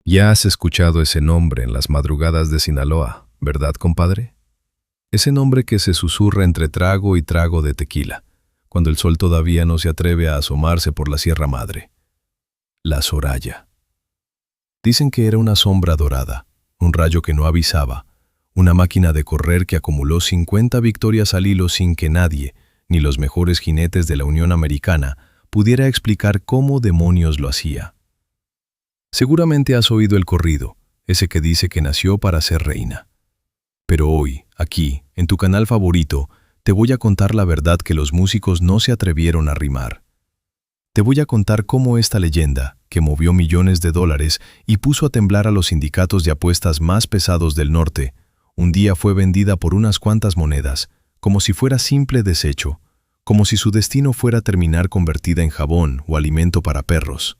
Ya has escuchado ese nombre en las madrugadas de Sinaloa, ¿verdad, compadre? Ese nombre que se susurra entre trago y trago de tequila, cuando el sol todavía no se atreve a asomarse por la Sierra Madre. La Soraya. Dicen que era una sombra dorada, un rayo que no avisaba, una máquina de correr que acumuló 50 victorias al hilo sin que nadie, ni los mejores jinetes de la Unión Americana, pudiera explicar cómo demonios lo hacía. Seguramente has oído el corrido, ese que dice que nació para ser reina. Pero hoy, aquí, en tu canal favorito, te voy a contar la verdad que los músicos no se atrevieron a rimar. Te voy a contar cómo esta leyenda, que movió millones de dólares y puso a temblar a los sindicatos de apuestas más pesados del norte, un día fue vendida por unas cuantas monedas, como si fuera simple desecho, como si su destino fuera terminar convertida en jabón o alimento para perros.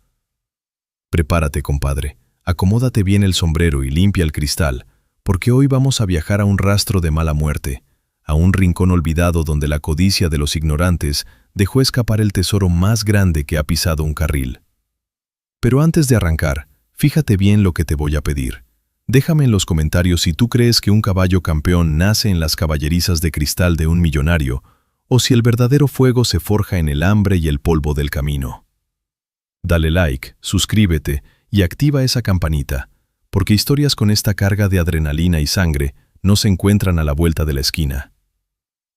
Prepárate, compadre, acomódate bien el sombrero y limpia el cristal, porque hoy vamos a viajar a un rastro de mala muerte, a un rincón olvidado donde la codicia de los ignorantes dejó escapar el tesoro más grande que ha pisado un carril. Pero antes de arrancar, fíjate bien lo que te voy a pedir. Déjame en los comentarios si tú crees que un caballo campeón nace en las caballerizas de cristal de un millonario, o si el verdadero fuego se forja en el hambre y el polvo del camino. Dale like, suscríbete y activa esa campanita, porque historias con esta carga de adrenalina y sangre no se encuentran a la vuelta de la esquina.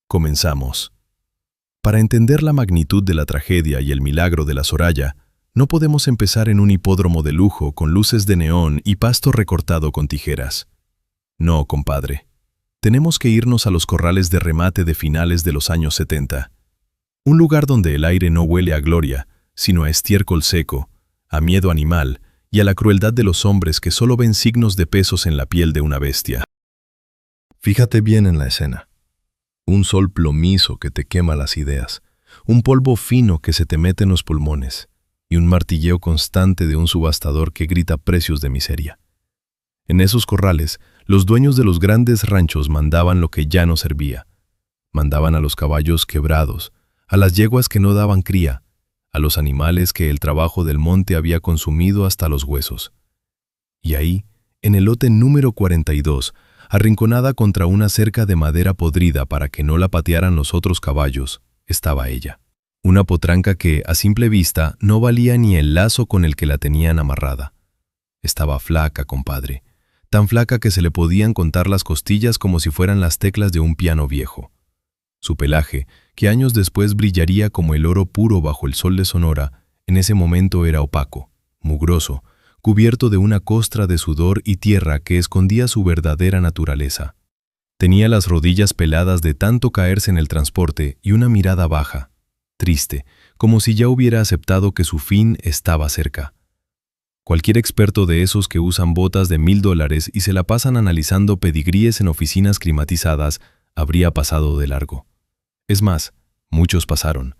Comenzamos. Para entender la magnitud de la tragedia y el milagro de la Soraya, no podemos empezar en un hipódromo de lujo con luces de neón y pasto recortado con tijeras. No, compadre. Tenemos que irnos a los corrales de remate de finales de los años 70. Un lugar donde el aire no huele a gloria, sino a estiércol seco, a miedo animal y a la crueldad de los hombres que solo ven signos de pesos en la piel de una bestia. Fíjate bien en la escena. Un sol plomizo que te quema las ideas, un polvo fino que se te mete en los pulmones y un martilleo constante de un subastador que grita precios de miseria. En esos corrales, los dueños de los grandes ranchos mandaban lo que ya no servía. Mandaban a los caballos quebrados, a las yeguas que no daban cría, a los animales que el trabajo del monte había consumido hasta los huesos. Y ahí, en el lote número 42, arrinconada contra una cerca de madera podrida para que no la patearan los otros caballos, estaba ella. Una potranca que, a simple vista, no valía ni el lazo con el que la tenían amarrada. Estaba flaca, compadre, tan flaca que se le podían contar las costillas como si fueran las teclas de un piano viejo. Su pelaje, que años después brillaría como el oro puro bajo el sol de Sonora, en ese momento era opaco, mugroso, cubierto de una costra de sudor y tierra que escondía su verdadera naturaleza. Tenía las rodillas peladas de tanto caerse en el transporte y una mirada baja, triste, como si ya hubiera aceptado que su fin estaba cerca. Cualquier experto de esos que usan botas de $1000 y se la pasan analizando pedigríes en oficinas climatizadas habría pasado de largo. Es más, muchos pasaron.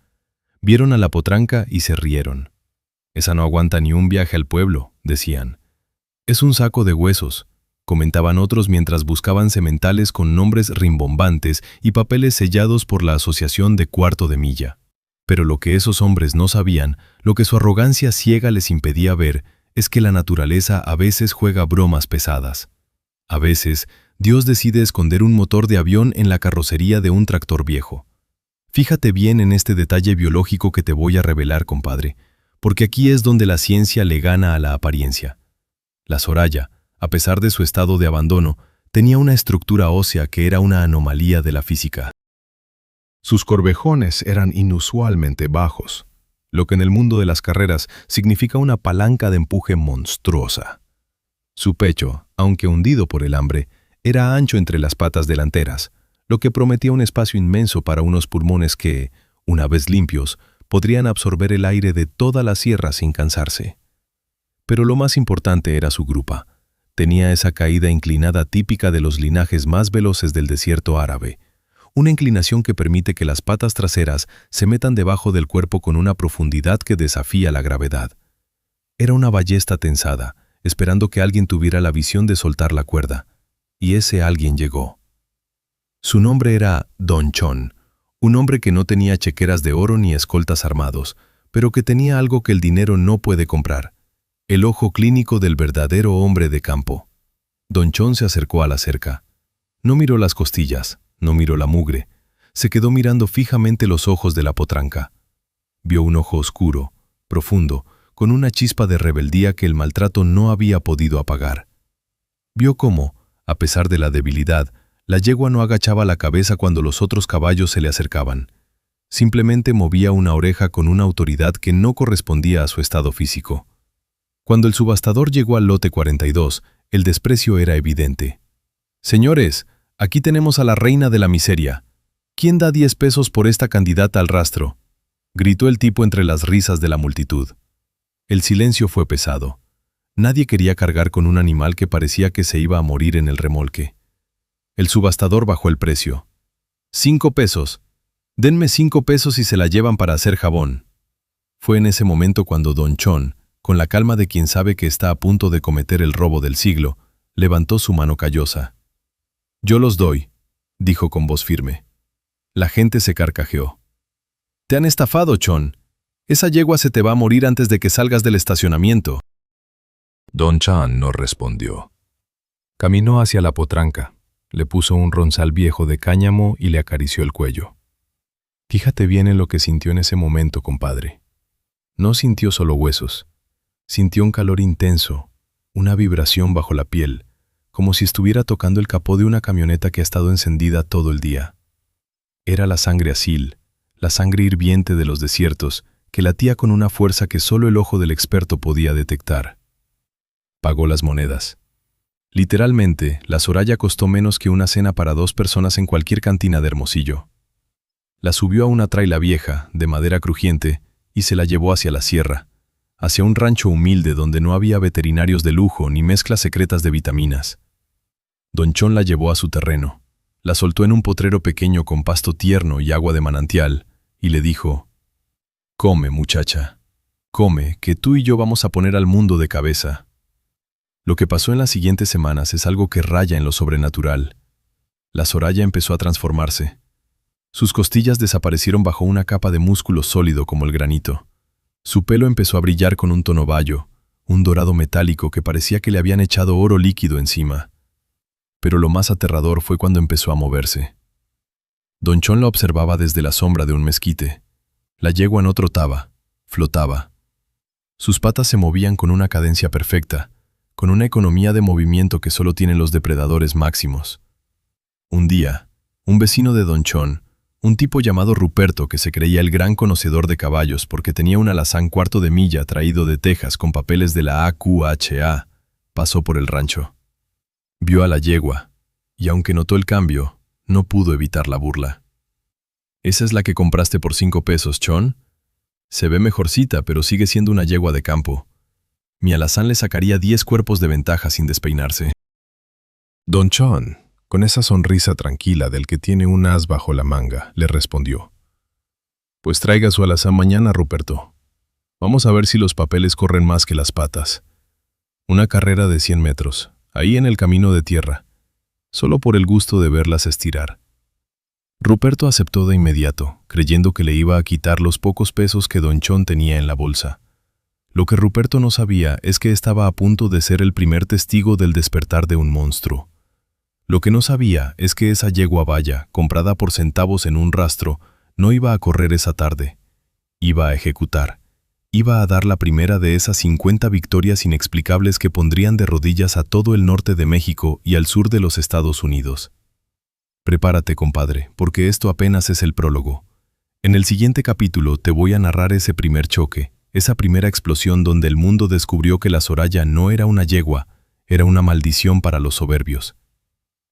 Vieron a la potranca y se rieron. Esa no aguanta ni un viaje al pueblo, decían. Es un saco de huesos, comentaban otros mientras buscaban sementales con nombres rimbombantes y papeles sellados por la Asociación de Cuarto de Milla. Pero lo que esos hombres no sabían, lo que su arrogancia ciega les impedía ver, es que la naturaleza a veces juega bromas pesadas. A veces, Dios decide esconder un motor de avión en la carrocería de un tractor viejo. Fíjate bien en este detalle biológico que te voy a revelar, compadre, porque aquí es donde la ciencia le gana a la apariencia. La Soraya, a pesar de su estado de abandono, tenía una estructura ósea que era una anomalía de la física. Sus corvejones eran inusualmente bajos, lo que en el mundo de las carreras significa una palanca de empuje monstruosa. Su pecho, aunque hundido por el hambre, era ancho entre las patas delanteras, lo que prometía un espacio inmenso para unos pulmones que, una vez limpios, podrían absorber el aire de toda la sierra sin cansarse. Pero lo más importante era su grupa. Tenía esa caída inclinada típica de los linajes más veloces del desierto árabe, una inclinación que permite que las patas traseras se metan debajo del cuerpo con una profundidad que desafía la gravedad. Era una ballesta tensada, esperando que alguien tuviera la visión de soltar la cuerda, y ese alguien llegó. Su nombre era Don Chon, un hombre que no tenía chequeras de oro ni escoltas armados, pero que tenía algo que el dinero no puede comprar, El ojo clínico del verdadero hombre de campo. Don Chon se acercó a la cerca. No miró las costillas, no miró la mugre. Se quedó mirando fijamente los ojos de la potranca. Vio un ojo oscuro, profundo, con una chispa de rebeldía que el maltrato no había podido apagar. Vio cómo, a pesar de la debilidad, la yegua no agachaba la cabeza cuando los otros caballos se le acercaban. Simplemente movía una oreja con una autoridad que no correspondía a su estado físico. Cuando el subastador llegó al lote 42, el desprecio era evidente. «Señores, aquí tenemos a la reina de la miseria. ¿Quién da 10 pesos por esta candidata al rastro?», gritó el tipo entre las risas de la multitud. El silencio fue pesado. Nadie quería cargar con un animal que parecía que se iba a morir en el remolque. El subastador bajó el precio. «5 pesos. Denme 5 pesos y se la llevan para hacer jabón». Fue en ese momento cuando Don Chon, con la calma de quien sabe que está a punto de cometer el robo del siglo, levantó su mano callosa. «Yo los doy», dijo con voz firme. La gente se carcajeó. «Te han estafado, Chon. Esa yegua se te va a morir antes de que salgas del estacionamiento». Don Chon no respondió. Caminó hacia la potranca, le puso un ronzal viejo de cáñamo y le acarició el cuello. Fíjate bien en lo que sintió en ese momento, compadre. No sintió solo huesos. Sintió un calor intenso, una vibración bajo la piel, como si estuviera tocando el capó de una camioneta que ha estado encendida todo el día. Era la sangre asil, la sangre hirviente de los desiertos, que latía con una fuerza que solo el ojo del experto podía detectar. Pagó las monedas. Literalmente, la Soraya costó menos que una cena para 2 personas en cualquier cantina de Hermosillo. La subió a una traila vieja, de madera crujiente, y se la llevó hacia la sierra, hacia un rancho humilde donde no había veterinarios de lujo ni mezclas secretas de vitaminas. Don Chon la llevó a su terreno, la soltó en un potrero pequeño con pasto tierno y agua de manantial, y le dijo: «Come, muchacha, come, que tú y yo vamos a poner al mundo de cabeza». Lo que pasó en las siguientes semanas es algo que raya en lo sobrenatural. La Soraya empezó a transformarse. Sus costillas desaparecieron bajo una capa de músculo sólido como el granito. Su pelo empezó a brillar con un tono bayo, un dorado metálico que parecía que le habían echado oro líquido encima. Pero lo más aterrador fue cuando empezó a moverse. Don Chon la observaba desde la sombra de un mezquite. La yegua no trotaba, flotaba. Sus patas se movían con una cadencia perfecta, con una economía de movimiento que solo tienen los depredadores máximos. Un día, un vecino de Don Chon, un tipo llamado Ruperto que se creía el gran conocedor de caballos porque tenía un alazán cuarto de milla traído de Texas con papeles de la AQHA, pasó por el rancho. Vio a la yegua, y aunque notó el cambio, no pudo evitar la burla. «¿Esa es la que compraste por 5 pesos, Chon? Se ve mejorcita, pero sigue siendo una yegua de campo. Mi alazán le sacaría 10 cuerpos de ventaja sin despeinarse». Don Chon, con esa sonrisa tranquila del que tiene un as bajo la manga, le respondió: «Pues traiga su alazán mañana, Ruperto. Vamos a ver si los papeles corren más que las patas. Una carrera de 100 metros, ahí en el camino de tierra, solo por el gusto de verlas estirar». Ruperto aceptó de inmediato, creyendo que le iba a quitar los pocos pesos que Don Chon tenía en la bolsa. Lo que Ruperto no sabía es que estaba a punto de ser el primer testigo del despertar de un monstruo. Lo que no sabía es que esa yegua valla, comprada por centavos en un rastro, no iba a correr esa tarde. Iba a ejecutar. Iba a dar la primera de esas 50 victorias inexplicables que pondrían de rodillas a todo el norte de México y al sur de los Estados Unidos. Prepárate, compadre, porque esto apenas es el prólogo. En el siguiente capítulo te voy a narrar ese primer choque, esa primera explosión donde el mundo descubrió que la Soraya no era una yegua, era una maldición para los soberbios.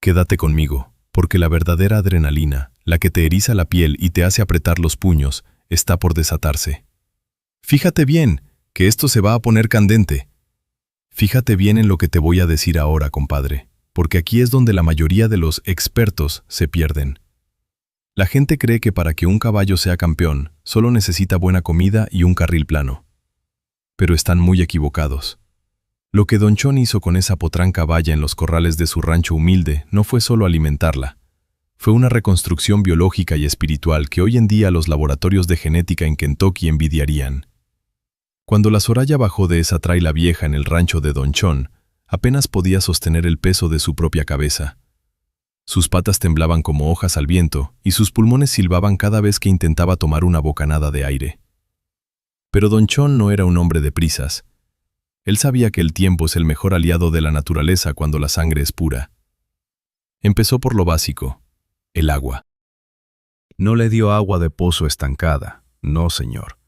Quédate conmigo, porque la verdadera adrenalina, la que te eriza la piel y te hace apretar los puños, está por desatarse. Fíjate bien, que esto se va a poner candente. Fíjate bien en lo que te voy a decir ahora, compadre, porque aquí es donde la mayoría de los expertos se pierden. La gente cree que para que un caballo sea campeón, solo necesita buena comida y un carril plano. Pero están muy equivocados. Lo que Don Chon hizo con esa potranca valla en los corrales de su rancho humilde no fue solo alimentarla. Fue una reconstrucción biológica y espiritual que hoy en día los laboratorios de genética en Kentucky envidiarían. Cuando la Soraya bajó de esa traila vieja en el rancho de Don Chon, apenas podía sostener el peso de su propia cabeza. Sus patas temblaban como hojas al viento y sus pulmones silbaban cada vez que intentaba tomar una bocanada de aire. Pero Don Chon no era un hombre de prisas. Él sabía que el tiempo es el mejor aliado de la naturaleza cuando la sangre es pura. Empezó por lo básico, el agua. No le dio agua de pozo estancada, no señor.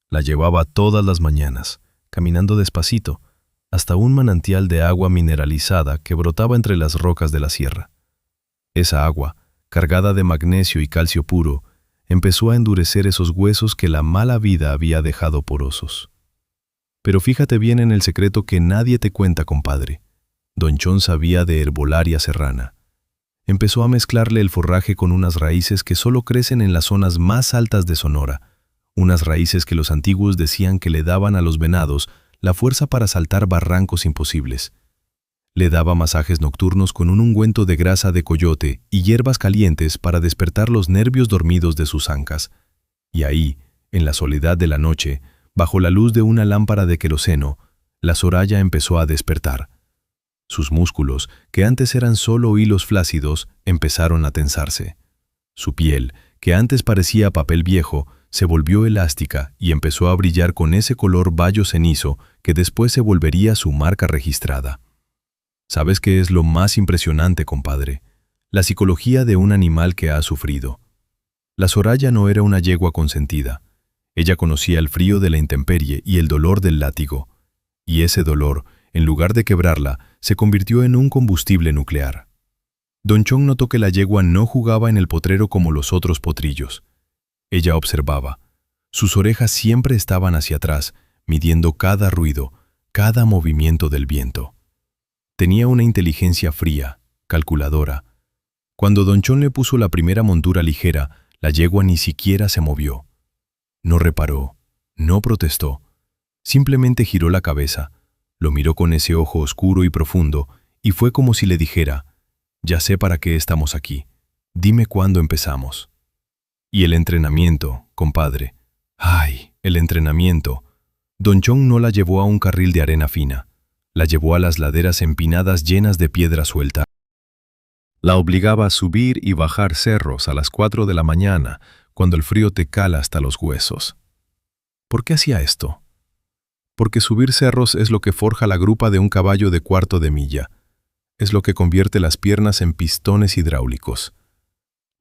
La llevaba todas las mañanas, caminando despacito, hasta un manantial de agua mineralizada que brotaba entre las rocas de la sierra. Esa agua, cargada de magnesio y calcio puro, empezó a endurecer esos huesos que la mala vida había dejado porosos. Pero fíjate bien en el secreto que nadie te cuenta, compadre. Don Chon sabía de herbolaria serrana. Empezó a mezclarle el forraje con unas raíces que solo crecen en las zonas más altas de Sonora, unas raíces que los antiguos decían que le daban a los venados la fuerza para saltar barrancos imposibles. Le daba masajes nocturnos con un ungüento de grasa de coyote y hierbas calientes para despertar los nervios dormidos de sus ancas. Y ahí, en la soledad de la noche, bajo la luz de una lámpara de queroseno, la Soraya empezó a despertar. Sus músculos, que antes eran solo hilos flácidos, empezaron a tensarse. Su piel, que antes parecía papel viejo, se volvió elástica y empezó a brillar con ese color bayo cenizo que después se volvería su marca registrada. ¿Sabes qué es lo más impresionante, compadre? La psicología de un animal que ha sufrido. La Soraya no era una yegua consentida. Ella conocía el frío de la intemperie y el dolor del látigo. Y ese dolor, en lugar de quebrarla, se convirtió en un combustible nuclear. Don Chon notó que la yegua no jugaba en el potrero como los otros potrillos. Ella observaba. Sus orejas siempre estaban hacia atrás, midiendo cada ruido, cada movimiento del viento. Tenía una inteligencia fría, calculadora. Cuando Don Chon le puso la primera montura ligera, la yegua ni siquiera se movió. No reparó, no protestó. Simplemente giró la cabeza, lo miró con ese ojo oscuro y profundo, y fue como si le dijera: «Ya sé para qué estamos aquí. Dime cuándo empezamos». Y el entrenamiento, compadre. ¡Ay, el entrenamiento! Don Chon no la llevó a un carril de arena fina. La llevó a las laderas empinadas llenas de piedra suelta. La obligaba a subir y bajar cerros a las 4 de la mañana, cuando el frío te cala hasta los huesos. ¿Por qué hacía esto? Porque subir cerros es lo que forja la grupa de un caballo de cuarto de milla. Es lo que convierte las piernas en pistones hidráulicos.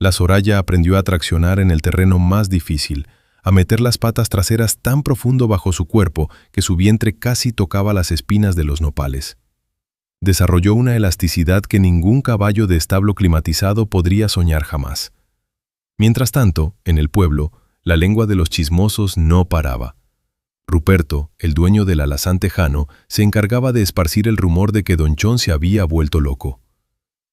La Soraya aprendió a traccionar en el terreno más difícil, a meter las patas traseras tan profundo bajo su cuerpo que su vientre casi tocaba las espinas de los nopales. Desarrolló una elasticidad que ningún caballo de establo climatizado podría soñar jamás. Mientras tanto, en el pueblo, la lengua de los chismosos no paraba. Ruperto, el dueño del alazán tejano, se encargaba de esparcir el rumor de que Don Chon se había vuelto loco.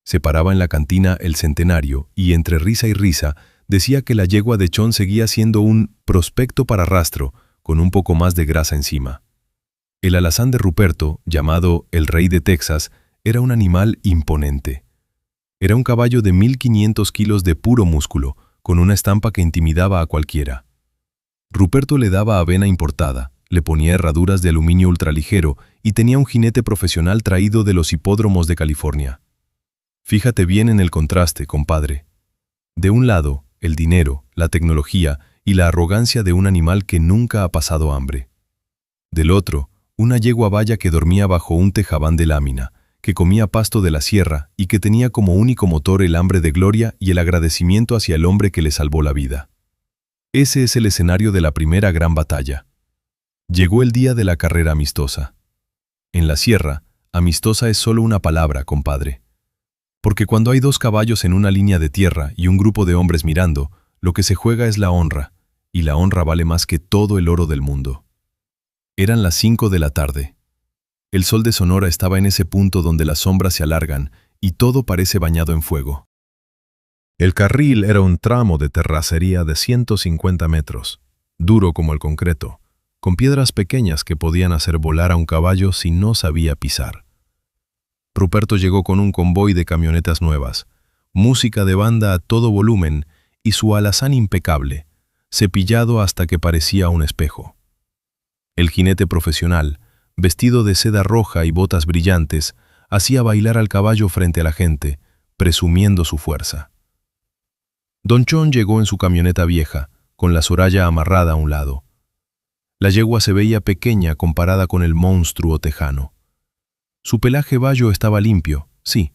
Se paraba en la cantina El Centenario y, entre risa y risa, decía que la yegua de Chon seguía siendo un prospecto para rastro, con un poco más de grasa encima. El alazán de Ruperto, llamado el Rey de Texas, era un animal imponente. Era un caballo de 1.500 kilos de puro músculo, con una estampa que intimidaba a cualquiera. Ruperto le daba avena importada, le ponía herraduras de aluminio ultraligero y tenía un jinete profesional traído de los hipódromos de California. Fíjate bien en el contraste, compadre. De un lado, el dinero, la tecnología y la arrogancia de un animal que nunca ha pasado hambre. Del otro, una yegua baya que dormía bajo un tejabán de lámina, que comía pasto de la sierra y que tenía como único motor el hambre de gloria y el agradecimiento hacia el hombre que le salvó la vida. Ese es el escenario de la primera gran batalla. Llegó el día de la carrera amistosa. En la sierra, amistosa es solo una palabra, compadre. Porque cuando hay 2 caballos en una línea de tierra y un grupo de hombres mirando, lo que se juega es la honra, y la honra vale más que todo el oro del mundo. Eran las 5 de la tarde. El sol de Sonora estaba en ese punto donde las sombras se alargan y todo parece bañado en fuego. El carril era un tramo de terracería de 150 metros, duro como el concreto, con piedras pequeñas que podían hacer volar a un caballo si no sabía pisar. Ruperto llegó con un convoy de camionetas nuevas, música de banda a todo volumen y su alazán impecable, cepillado hasta que parecía un espejo. El jinete profesional, vestido de seda roja y botas brillantes, hacía bailar al caballo frente a la gente, presumiendo su fuerza. Don Chon llegó en su camioneta vieja, con la Soraya amarrada a un lado. La yegua se veía pequeña comparada con el monstruo tejano. Su pelaje bayo estaba limpio, sí,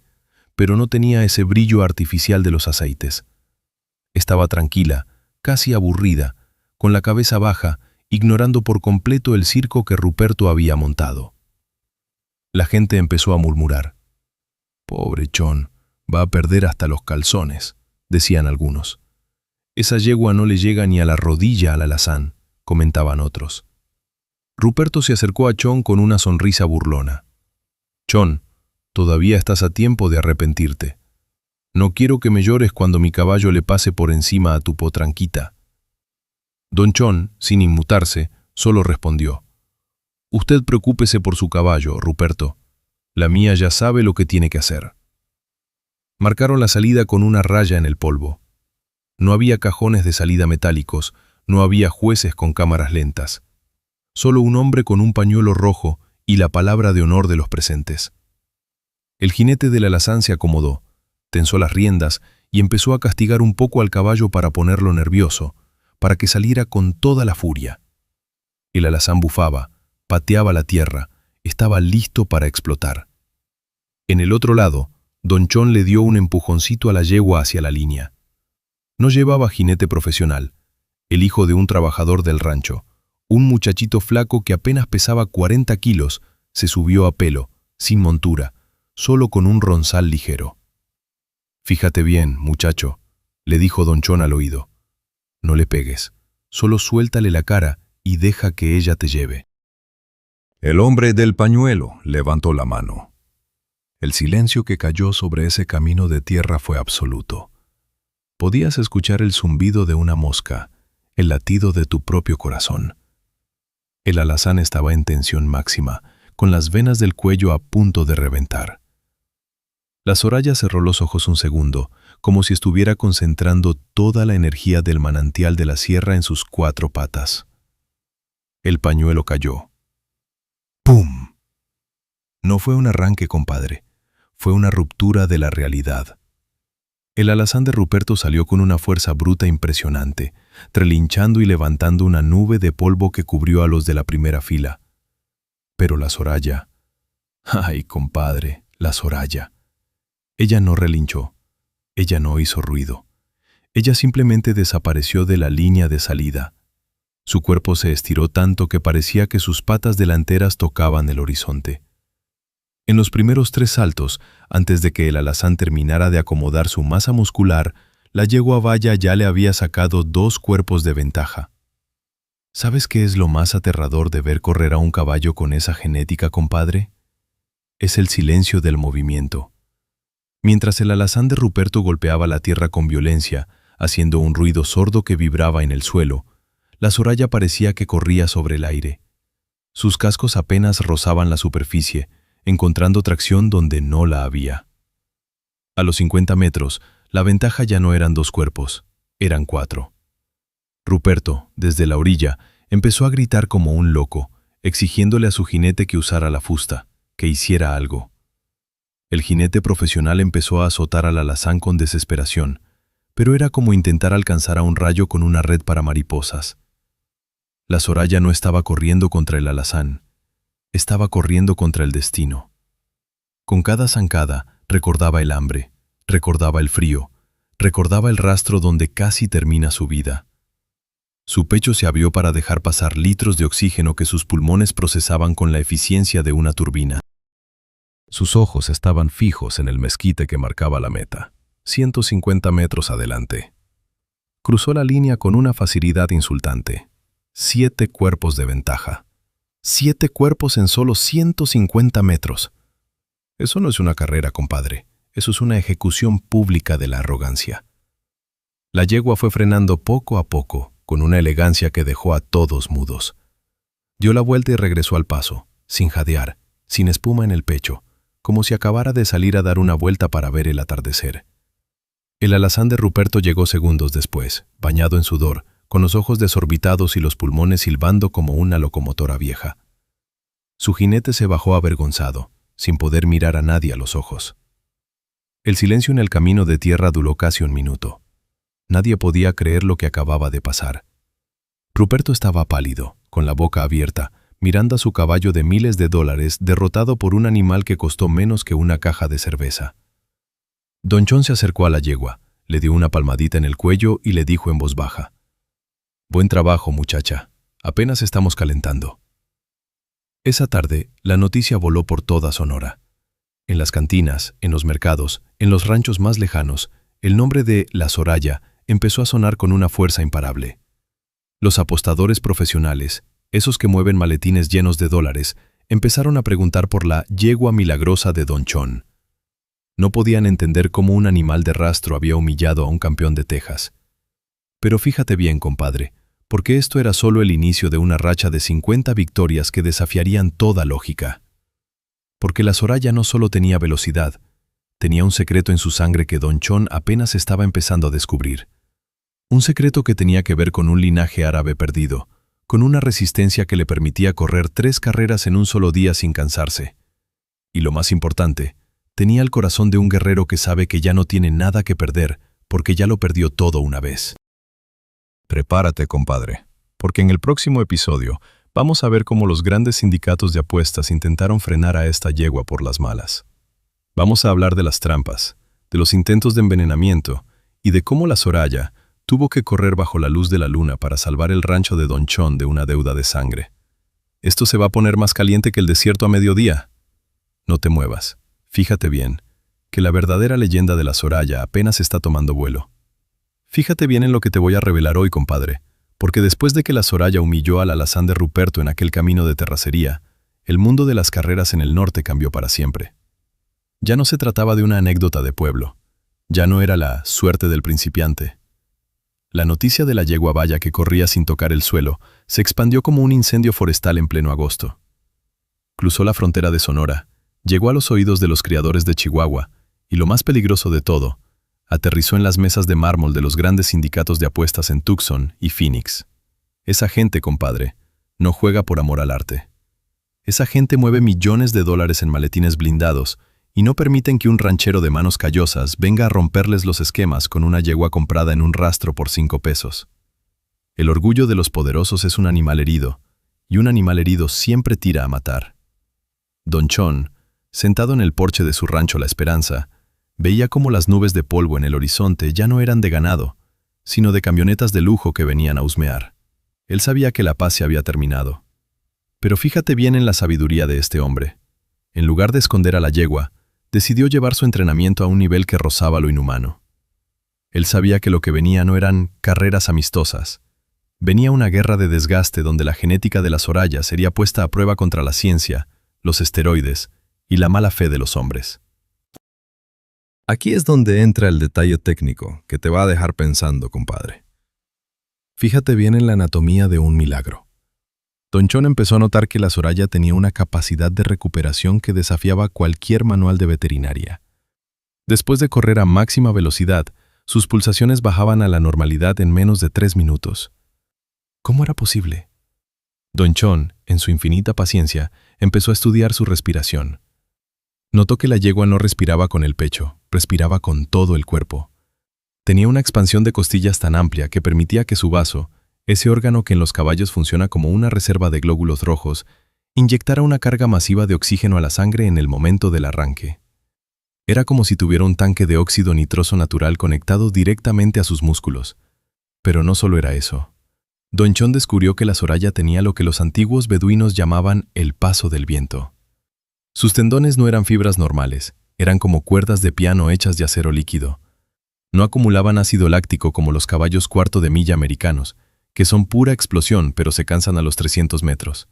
pero no tenía ese brillo artificial de los aceites. Estaba tranquila, casi aburrida, con la cabeza baja, ignorando por completo el circo que Ruperto había montado. La gente empezó a murmurar. «Pobre Chon, va a perder hasta los calzones», decían algunos. «Esa yegua no le llega ni a la rodilla al alazán», comentaban otros. Ruperto se acercó a Chon con una sonrisa burlona. «Chon, todavía estás a tiempo de arrepentirte. No quiero que me llores cuando mi caballo le pase por encima a tu potranquita». Don Chon, sin inmutarse, solo respondió: «Usted preocúpese por su caballo, Ruperto. La mía ya sabe lo que tiene que hacer». Marcaron la salida con una raya en el polvo. No había cajones de salida metálicos, no había jueces con cámaras lentas. Solo un hombre con un pañuelo rojo y la palabra de honor de los presentes. El jinete del alazán se acomodó, tensó las riendas y empezó a castigar un poco al caballo para ponerlo nervioso, para que saliera con toda la furia. El alazán bufaba, pateaba la tierra, estaba listo para explotar. En el otro lado, Don Chon le dio un empujoncito a la yegua hacia la línea. No llevaba jinete profesional, el hijo de un trabajador del rancho, un muchachito flaco que apenas pesaba 40 kilos, se subió a pelo, sin montura, solo con un ronzal ligero. «Fíjate bien, muchacho», le dijo Don Chon al oído. «No le pegues, solo suéltale la cara y deja que ella te lleve». El hombre del pañuelo levantó la mano. El silencio que cayó sobre ese camino de tierra fue absoluto. Podías escuchar el zumbido de una mosca, el latido de tu propio corazón. El alazán estaba en tensión máxima, con las venas del cuello a punto de reventar. La Soraya cerró los ojos un segundo, como si estuviera concentrando toda la energía del manantial de la sierra en sus 4 patas. El pañuelo cayó. ¡Pum! No fue un arranque, compadre. Fue una ruptura de la realidad. El alazán de Ruperto salió con una fuerza bruta impresionante, relinchando y levantando una nube de polvo que cubrió a los de la primera fila. Pero la Soraya... ¡Ay, compadre, la Soraya! Ella no relinchó. Ella no hizo ruido. Ella simplemente desapareció de la línea de salida. Su cuerpo se estiró tanto que parecía que sus patas delanteras tocaban el horizonte. En los primeros 3 saltos, antes de que el alazán terminara de acomodar su masa muscular, la yegua vaya ya le había sacado 2 cuerpos de ventaja. ¿Sabes qué es lo más aterrador de ver correr a un caballo con esa genética, compadre? Es el silencio del movimiento. Mientras el alazán de Ruperto golpeaba la tierra con violencia, haciendo un ruido sordo que vibraba en el suelo, la Soraya parecía que corría sobre el aire. Sus cascos apenas rozaban la superficie, encontrando tracción donde no la había. A los 50 metros, la ventaja ya no eran 2 cuerpos, eran 4. Ruperto, desde la orilla, empezó a gritar como un loco, exigiéndole a su jinete que usara la fusta, que hiciera algo. El jinete profesional empezó a azotar al alazán con desesperación, pero era como intentar alcanzar a un rayo con una red para mariposas. La Soraya no estaba corriendo contra el alazán, estaba corriendo contra el destino. Con cada zancada recordaba el hambre, recordaba el frío, recordaba el rastro donde casi termina su vida. Su pecho se abrió para dejar pasar litros de oxígeno que sus pulmones procesaban con la eficiencia de una turbina. Sus ojos estaban fijos en el mezquite que marcaba la meta, 150 metros adelante. Cruzó la línea con una facilidad insultante. 7 cuerpos de ventaja. 7 cuerpos en solo 150 metros. Eso no es una carrera, compadre. Eso es una ejecución pública de la arrogancia. La yegua fue frenando poco a poco, con una elegancia que dejó a todos mudos. Dio la vuelta y regresó al paso, sin jadear, sin espuma en el pecho, como si acabara de salir a dar una vuelta para ver el atardecer. El alazán de Ruperto llegó segundos después, bañado en sudor, con los ojos desorbitados y los pulmones silbando como una locomotora vieja. Su jinete se bajó avergonzado, sin poder mirar a nadie a los ojos. El silencio en el camino de tierra duró casi un minuto. Nadie podía creer lo que acababa de pasar. Ruperto estaba pálido, con la boca abierta, mirando a su caballo de miles de dólares derrotado por un animal que costó menos que una caja de cerveza. Don John se acercó a la yegua, le dio una palmadita en el cuello y le dijo en voz baja: «Buen trabajo, muchacha. Apenas estamos calentando». Esa tarde, la noticia voló por toda Sonora. En las cantinas, en los mercados, en los ranchos más lejanos, el nombre de La Soraya empezó a sonar con una fuerza imparable. Los apostadores profesionales, esos que mueven maletines llenos de dólares, empezaron a preguntar por la yegua milagrosa de Don John. No podían entender cómo un animal de rastro había humillado a un campeón de Texas. Pero fíjate bien, compadre, porque esto era solo el inicio de una racha de 50 victorias que desafiarían toda lógica. Porque la Soraya no solo tenía velocidad, tenía un secreto en su sangre que Don John apenas estaba empezando a descubrir. Un secreto que tenía que ver con un linaje árabe perdido, con una resistencia que le permitía correr 3 carreras en un solo día sin cansarse. Y lo más importante, tenía el corazón de un guerrero que sabe que ya no tiene nada que perder, porque ya lo perdió todo una vez. Prepárate, compadre, porque en el próximo episodio vamos a ver cómo los grandes sindicatos de apuestas intentaron frenar a esta yegua por las malas. Vamos a hablar de las trampas, de los intentos de envenenamiento y de cómo la Soraya tuvo que correr bajo la luz de la luna para salvar el rancho de Don John de una deuda de sangre. Esto se va a poner más caliente que el desierto a mediodía. No te muevas. Fíjate bien, que la verdadera leyenda de la Soraya apenas está tomando vuelo. Fíjate bien en lo que te voy a revelar hoy, compadre, porque después de que la Soraya humilló al alazán de Ruperto en aquel camino de terracería, el mundo de las carreras en el norte cambió para siempre. Ya no se trataba de una anécdota de pueblo, ya no era la suerte del principiante. La noticia de la yegua valla que corría sin tocar el suelo se expandió como un incendio forestal en pleno agosto. Cruzó la frontera de Sonora, llegó a los oídos de los criadores de Chihuahua, y lo más peligroso de todo, aterrizó en las mesas de mármol de los grandes sindicatos de apuestas en Tucson y Phoenix. Esa gente, compadre, no juega por amor al arte. Esa gente mueve millones de dólares en maletines blindados y no permiten que un ranchero de manos callosas venga a romperles los esquemas con una yegua comprada en un rastro por 5 pesos. El orgullo de los poderosos es un animal herido, y un animal herido siempre tira a matar. Don John, sentado en el porche de su rancho La Esperanza, veía cómo las nubes de polvo en el horizonte ya no eran de ganado, sino de camionetas de lujo que venían a husmear. Él sabía que la paz se había terminado. Pero fíjate bien en la sabiduría de este hombre. En lugar de esconder a la yegua, decidió llevar su entrenamiento a un nivel que rozaba lo inhumano. Él sabía que lo que venía no eran carreras amistosas. Venía una guerra de desgaste donde la genética de la Soraya sería puesta a prueba contra la ciencia, los esteroides y la mala fe de los hombres. Aquí es donde entra el detalle técnico que te va a dejar pensando, compadre. Fíjate bien en la anatomía de un milagro. Don John empezó a notar que la Soraya tenía una capacidad de recuperación que desafiaba cualquier manual de veterinaria. Después de correr a máxima velocidad, sus pulsaciones bajaban a la normalidad en menos de 3 minutos. ¿Cómo era posible? Don John, en su infinita paciencia, empezó a estudiar su respiración. Notó que la yegua no respiraba con el pecho, respiraba con todo el cuerpo. Tenía una expansión de costillas tan amplia que permitía que su vaso, ese órgano que en los caballos funciona como una reserva de glóbulos rojos, inyectara una carga masiva de oxígeno a la sangre en el momento del arranque. Era como si tuviera un tanque de óxido nitroso natural conectado directamente a sus músculos. Pero no solo era eso. Don John descubrió que la Soraya tenía lo que los antiguos beduinos llamaban el paso del viento. Sus tendones no eran fibras normales, eran como cuerdas de piano hechas de acero líquido. No acumulaban ácido láctico como los caballos cuarto de milla americanos, que son pura explosión pero se cansan a los 300 metros.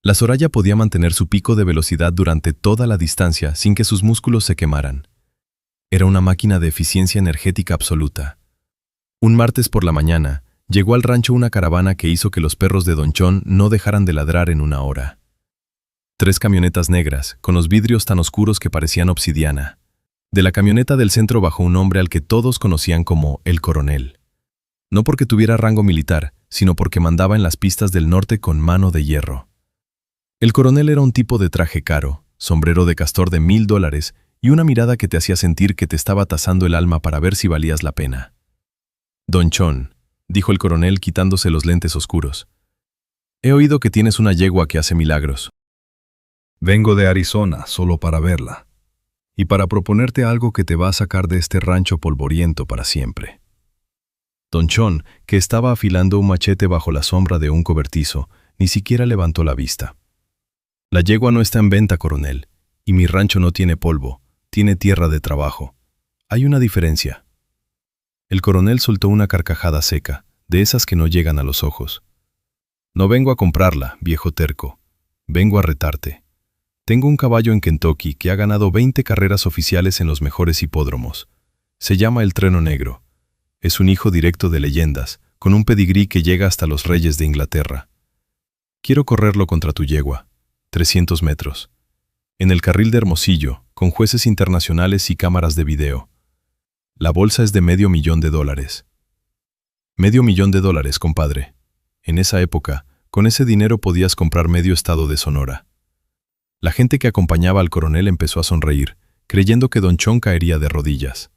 La Soraya podía mantener su pico de velocidad durante toda la distancia sin que sus músculos se quemaran. Era una máquina de eficiencia energética absoluta. Un martes por la mañana, llegó al rancho una caravana que hizo que los perros de Don John no dejaran de ladrar en una hora. 3 camionetas negras, con los vidrios tan oscuros que parecían obsidiana. De la camioneta del centro bajó un hombre al que todos conocían como el Coronel. No porque tuviera rango militar, sino porque mandaba en las pistas del norte con mano de hierro. El coronel era un tipo de traje caro, sombrero de castor de $1000 y una mirada que te hacía sentir que te estaba tasando el alma para ver si valías la pena. «Don Chon», dijo el coronel quitándose los lentes oscuros, «he oído que tienes una yegua que hace milagros. Vengo de Arizona solo para verla y para proponerte algo que te va a sacar de este rancho polvoriento para siempre». Don Chon, que estaba afilando un machete bajo la sombra de un cobertizo, ni siquiera levantó la vista. «La yegua no está en venta, coronel, y mi rancho no tiene polvo, tiene tierra de trabajo. Hay una diferencia». El coronel soltó una carcajada seca, de esas que no llegan a los ojos. «No vengo a comprarla, viejo terco. Vengo a retarte. Tengo un caballo en Kentucky que ha ganado 20 carreras oficiales en los mejores hipódromos. Se llama el Trueno Negro. Es un hijo directo de leyendas, con un pedigrí que llega hasta los reyes de Inglaterra. Quiero correrlo contra tu yegua, 300 metros. En el carril de Hermosillo, con jueces internacionales y cámaras de video. La bolsa es de $500,000. $500,000, compadre. En esa época, con ese dinero podías comprar medio estado de Sonora». La gente que acompañaba al coronel empezó a sonreír, creyendo que Don Chon caería de rodillas.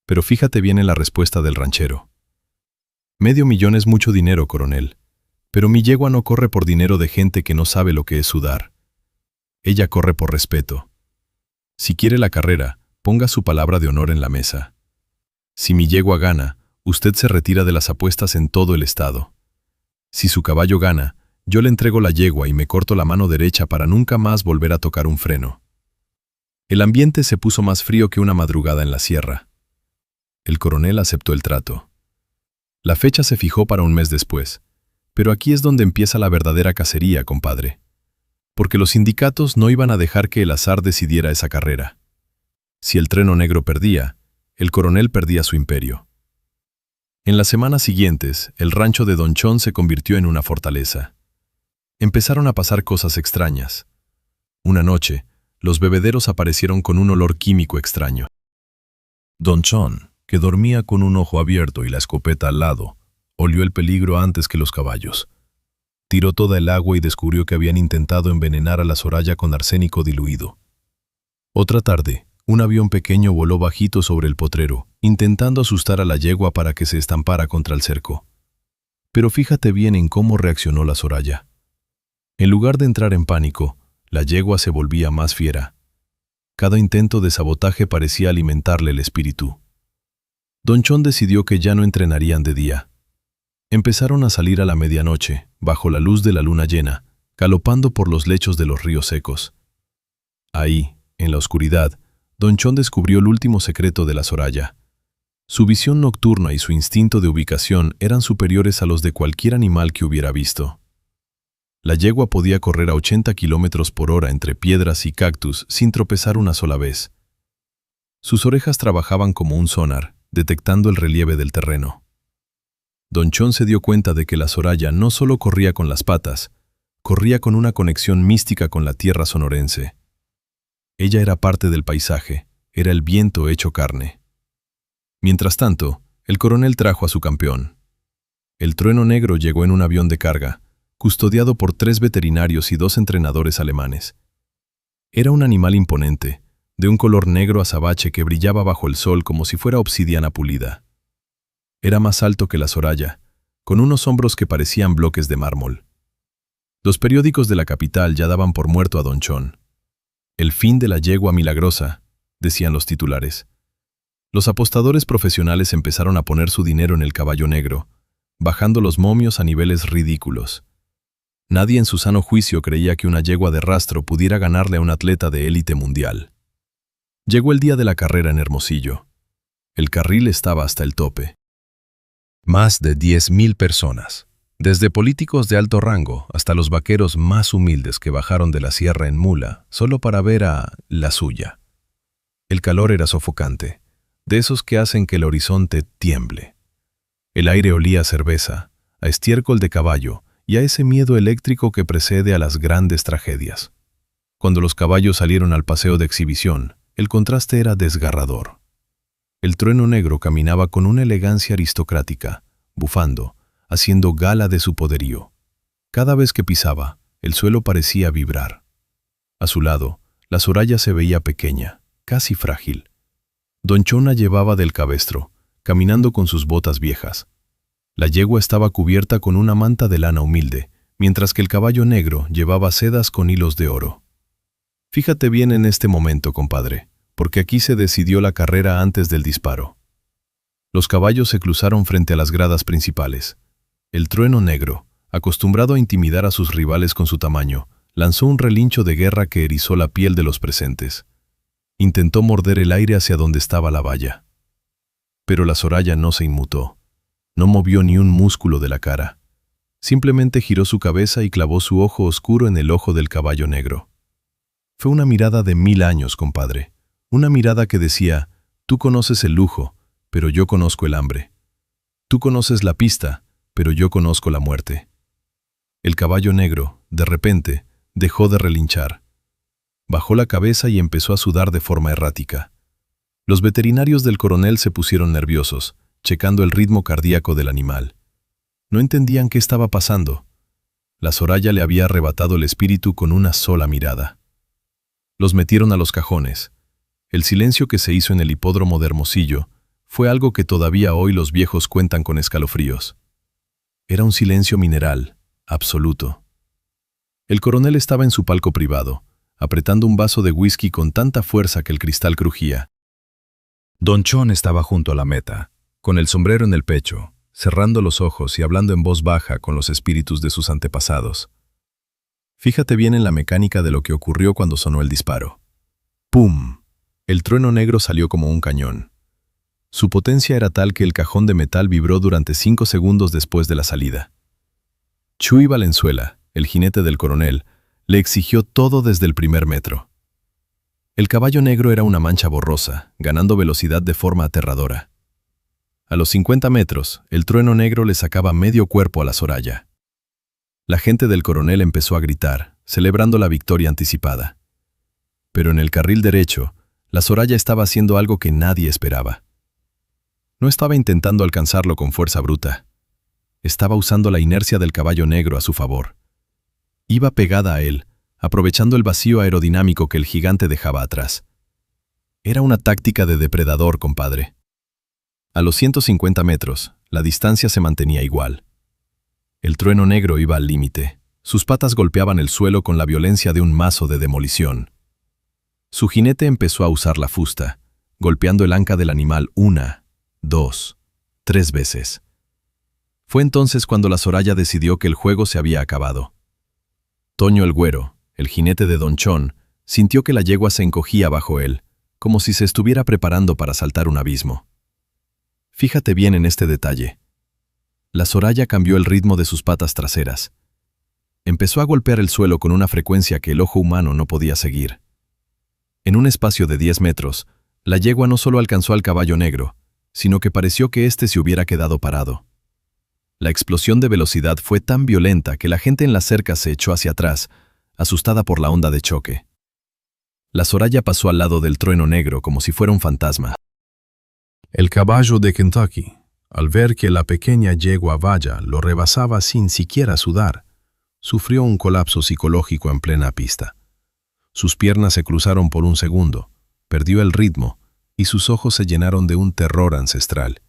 Pero fíjate bien en la respuesta del ranchero. $500,000 es mucho dinero, coronel, pero mi yegua no corre por dinero de gente que no sabe lo que es sudar. Ella corre por respeto. Si quiere la carrera, ponga su palabra de honor en la mesa. Si mi yegua gana, usted se retira de las apuestas en todo el estado. Si su caballo gana, yo le entrego la yegua y me corto la mano derecha para nunca más volver a tocar un freno. El ambiente se puso más frío que una madrugada en la sierra. El coronel aceptó el trato. La fecha se fijó para un mes después, pero aquí es donde empieza la verdadera cacería, compadre. Porque los sindicatos no iban a dejar que el azar decidiera esa carrera. Si el Trueno Negro perdía, el coronel perdía su imperio. En las semanas siguientes, el rancho de Don Chon se convirtió en una fortaleza. Empezaron a pasar cosas extrañas. Una noche, los bebederos aparecieron con un olor químico extraño. Don Chon, que dormía con un ojo abierto y la escopeta al lado, olió el peligro antes que los caballos. Tiró toda el agua y descubrió que habían intentado envenenar a la Soraya con arsénico diluido. Otra tarde, un avión pequeño voló bajito sobre el potrero, intentando asustar a la yegua para que se estampara contra el cerco. Pero fíjate bien en cómo reaccionó la Soraya. En lugar de entrar en pánico, la yegua se volvía más fiera. Cada intento de sabotaje parecía alimentarle el espíritu. Don Chon decidió que ya no entrenarían de día. Empezaron a salir a la medianoche, bajo la luz de la luna llena, galopando por los lechos de los ríos secos. Ahí, en la oscuridad, Don Chon descubrió el último secreto de la Soraya. Su visión nocturna y su instinto de ubicación eran superiores a los de cualquier animal que hubiera visto. La yegua podía correr a 80 kilómetros por hora entre piedras y cactus sin tropezar una sola vez. Sus orejas trabajaban como un sonar, detectando el relieve del terreno. Don Chon se dio cuenta de que la Soraya no solo corría con las patas, corría con una conexión mística con la tierra sonorense. Ella era parte del paisaje, era el viento hecho carne. Mientras tanto, el coronel trajo a su campeón. El Trueno Negro llegó en un avión de carga, custodiado por 3 veterinarios y 2 entrenadores alemanes. Era un animal imponente, de un color negro azabache que brillaba bajo el sol como si fuera obsidiana pulida. Era más alto que la Soraya, con unos hombros que parecían bloques de mármol. Los periódicos de la capital ya daban por muerto a Don Chon. «El fin de la yegua milagrosa», decían los titulares. Los apostadores profesionales empezaron a poner su dinero en el caballo negro, bajando los momios a niveles ridículos. Nadie en su sano juicio creía que una yegua de rastro pudiera ganarle a un atleta de élite mundial. Llegó el día de la carrera en Hermosillo. El carril estaba hasta el tope. Más de 10,000 personas, desde políticos de alto rango hasta los vaqueros más humildes que bajaron de la sierra en mula solo para ver a la suya. El calor era sofocante, de esos que hacen que el horizonte tiemble. El aire olía a cerveza, a estiércol de caballo y a ese miedo eléctrico que precede a las grandes tragedias. Cuando los caballos salieron al paseo de exhibición, el contraste era desgarrador. El Trueno Negro caminaba con una elegancia aristocrática, bufando, haciendo gala de su poderío. Cada vez que pisaba, el suelo parecía vibrar. A su lado, la Soraya se veía pequeña, casi frágil. Don Chona llevaba del cabestro, caminando con sus botas viejas. La yegua estaba cubierta con una manta de lana humilde, mientras que el caballo negro llevaba sedas con hilos de oro. Fíjate bien en este momento, compadre, porque aquí se decidió la carrera antes del disparo. Los caballos se cruzaron frente a las gradas principales. El trueno negro, acostumbrado a intimidar a sus rivales con su tamaño, lanzó un relincho de guerra que erizó la piel de los presentes. Intentó morder el aire hacia donde estaba la valla. Pero la Soraya no se inmutó. No movió ni un músculo de la cara. Simplemente giró su cabeza y clavó su ojo oscuro en el ojo del caballo negro. Fue una mirada de 1000 años, compadre. Una mirada que decía, tú conoces el lujo, pero yo conozco el hambre. Tú conoces la pista, pero yo conozco la muerte. El caballo negro, de repente, dejó de relinchar. Bajó la cabeza y empezó a sudar de forma errática. Los veterinarios del coronel se pusieron nerviosos, checando el ritmo cardíaco del animal. No entendían qué estaba pasando. La Soraya le había arrebatado el espíritu con una sola mirada. Los metieron a los cajones. El silencio que se hizo en el hipódromo de Hermosillo fue algo que todavía hoy los viejos cuentan con escalofríos. Era un silencio mineral, absoluto. El coronel estaba en su palco privado, apretando un vaso de whisky con tanta fuerza que el cristal crujía. Don Chon estaba junto a la meta, con el sombrero en el pecho, cerrando los ojos y hablando en voz baja con los espíritus de sus antepasados. Fíjate bien en la mecánica de lo que ocurrió cuando sonó el disparo. ¡Pum! El trueno negro salió como un cañón. Su potencia era tal que el cajón de metal vibró durante 5 segundos después de la salida. Chuy Valenzuela, el jinete del coronel, le exigió todo desde el primer metro. El caballo negro era una mancha borrosa, ganando velocidad de forma aterradora. A los 50 metros, el trueno negro le sacaba medio cuerpo a la Soraya. La gente del coronel empezó a gritar, celebrando la victoria anticipada. Pero en el carril derecho, la Soraya estaba haciendo algo que nadie esperaba. No estaba intentando alcanzarlo con fuerza bruta. Estaba usando la inercia del caballo negro a su favor. Iba pegada a él, aprovechando el vacío aerodinámico que el gigante dejaba atrás. Era una táctica de depredador, compadre. A los 150 metros, la distancia se mantenía igual. El trueno negro iba al límite. Sus patas golpeaban el suelo con la violencia de un mazo de demolición. Su jinete empezó a usar la fusta, golpeando el anca del animal 1, 2, 3 veces. Fue entonces cuando la Soraya decidió que el juego se había acabado. Toño el Güero, el jinete de Don Chon, sintió que la yegua se encogía bajo él, como si se estuviera preparando para saltar un abismo. Fíjate bien en este detalle. La Soraya cambió el ritmo de sus patas traseras. Empezó a golpear el suelo con una frecuencia que el ojo humano no podía seguir. En un espacio de 10 metros, la yegua no solo alcanzó al caballo negro, sino que pareció que éste se hubiera quedado parado. La explosión de velocidad fue tan violenta que la gente en la cerca se echó hacia atrás, asustada por la onda de choque. La Soraya pasó al lado del trueno negro como si fuera un fantasma. El caballo de Kentucky, al ver que la pequeña yegua valla lo rebasaba sin siquiera sudar, sufrió un colapso psicológico en plena pista. Sus piernas se cruzaron por un segundo, perdió el ritmo y sus ojos se llenaron de un terror ancestral.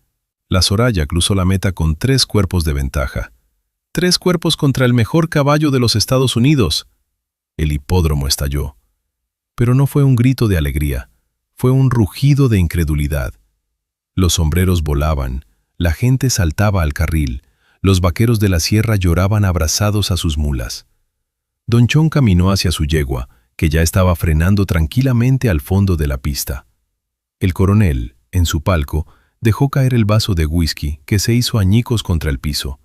La Soraya cruzó la meta con 3 cuerpos de ventaja. 3 cuerpos contra el mejor caballo de los Estados Unidos. El hipódromo estalló. Pero no fue un grito de alegría, fue un rugido de incredulidad. Los sombreros volaban, la gente saltaba al carril, los vaqueros de la sierra lloraban abrazados a sus mulas. Don Chon caminó hacia su yegua, que ya estaba frenando tranquilamente al fondo de la pista. El coronel, en su palco, dejó caer el vaso de whisky que se hizo añicos contra el piso.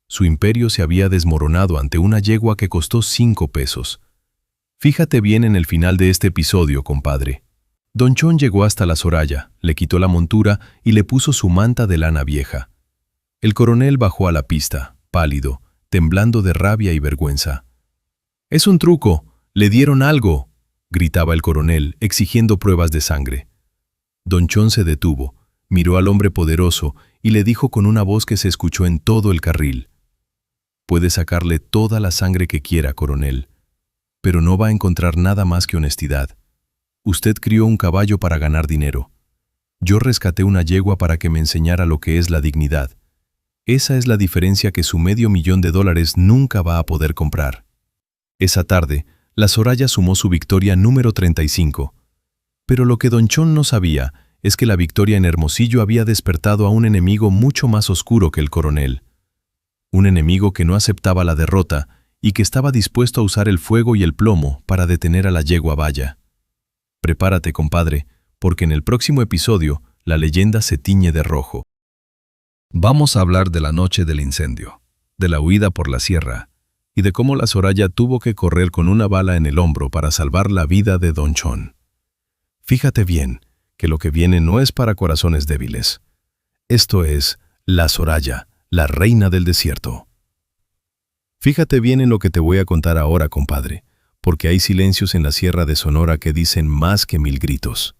Su imperio se había desmoronado ante una yegua que costó 5 pesos. Fíjate bien en el final de este episodio, compadre. Don Chon llegó hasta la Soraya, le quitó la montura y le puso su manta de lana vieja. El coronel bajó a la pista, pálido, temblando de rabia y vergüenza. «¡Es un truco! ¡Le dieron algo!», gritaba el coronel, exigiendo pruebas de sangre. Don Chon se detuvo, Miró al hombre poderoso y le dijo con una voz que se escuchó en todo el carril: «Puede sacarle toda la sangre que quiera, coronel, pero no va a encontrar nada más que honestidad. Usted crió un caballo para ganar dinero. Yo rescaté una yegua para que me enseñara lo que es la dignidad. Esa es la diferencia que su $500,000 nunca va a poder comprar». Esa tarde, la Soraya sumó su victoria número 35. Pero lo que Don Chon no sabía es que la victoria en Hermosillo había despertado a un enemigo mucho más oscuro que el coronel. Un enemigo que no aceptaba la derrota y que estaba dispuesto a usar el fuego y el plomo para detener a la yegua Valla. Prepárate, compadre, porque en el próximo episodio la leyenda se tiñe de rojo. Vamos a hablar de la noche del incendio, de la huida por la sierra y de cómo la Soraya tuvo que correr con una bala en el hombro para salvar la vida de Don Chon. Fíjate bien que lo que viene no es para corazones débiles. Esto es la Soraya, la reina del desierto. Fíjate bien en lo que te voy a contar ahora, compadre, porque hay silencios en la Sierra de Sonora que dicen más que 1000 gritos.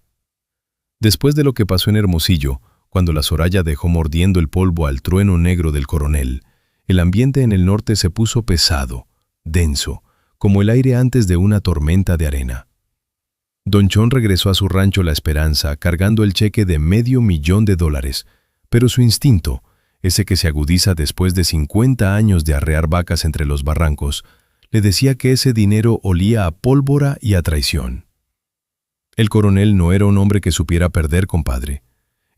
Después de lo que pasó en Hermosillo, cuando la Soraya dejó mordiendo el polvo al trueno negro del coronel, el ambiente en el norte se puso pesado, denso, como el aire antes de una tormenta de arena. Don Chon regresó a su rancho La Esperanza cargando el cheque de $500,000, pero su instinto, ese que se agudiza después de 50 años de arrear vacas entre los barrancos, le decía que ese dinero olía a pólvora y a traición. El coronel no era un hombre que supiera perder, compadre.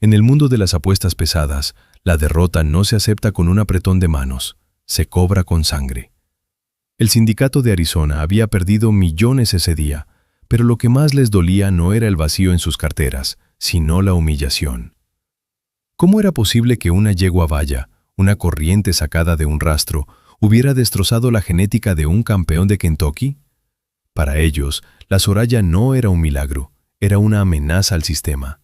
En el mundo de las apuestas pesadas, la derrota no se acepta con un apretón de manos, se cobra con sangre. El sindicato de Arizona había perdido millones ese día, pero lo que más les dolía no era el vacío en sus carteras, sino la humillación. ¿Cómo era posible que una yegua Valla, una corriente sacada de un rastro, hubiera destrozado la genética de un campeón de Kentucky? Para ellos, la Soraya no era un milagro, era una amenaza al sistema.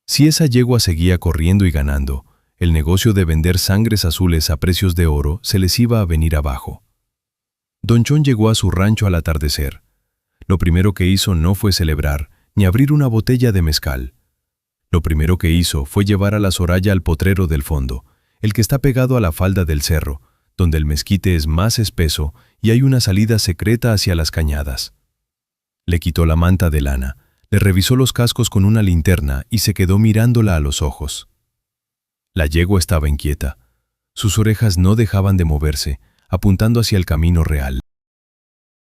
Si esa yegua seguía corriendo y ganando, el negocio de vender sangres azules a precios de oro se les iba a venir abajo. Don Chon llegó a su rancho al atardecer. Lo primero que hizo no fue celebrar, ni abrir una botella de mezcal. Lo primero que hizo fue llevar a la Soraya al potrero del fondo, el que está pegado a la falda del cerro, donde el mezquite es más espeso y hay una salida secreta hacia las cañadas. Le quitó la manta de lana, le revisó los cascos con una linterna y se quedó mirándola a los ojos. La yegua estaba inquieta. Sus orejas no dejaban de moverse, apuntando hacia el camino real.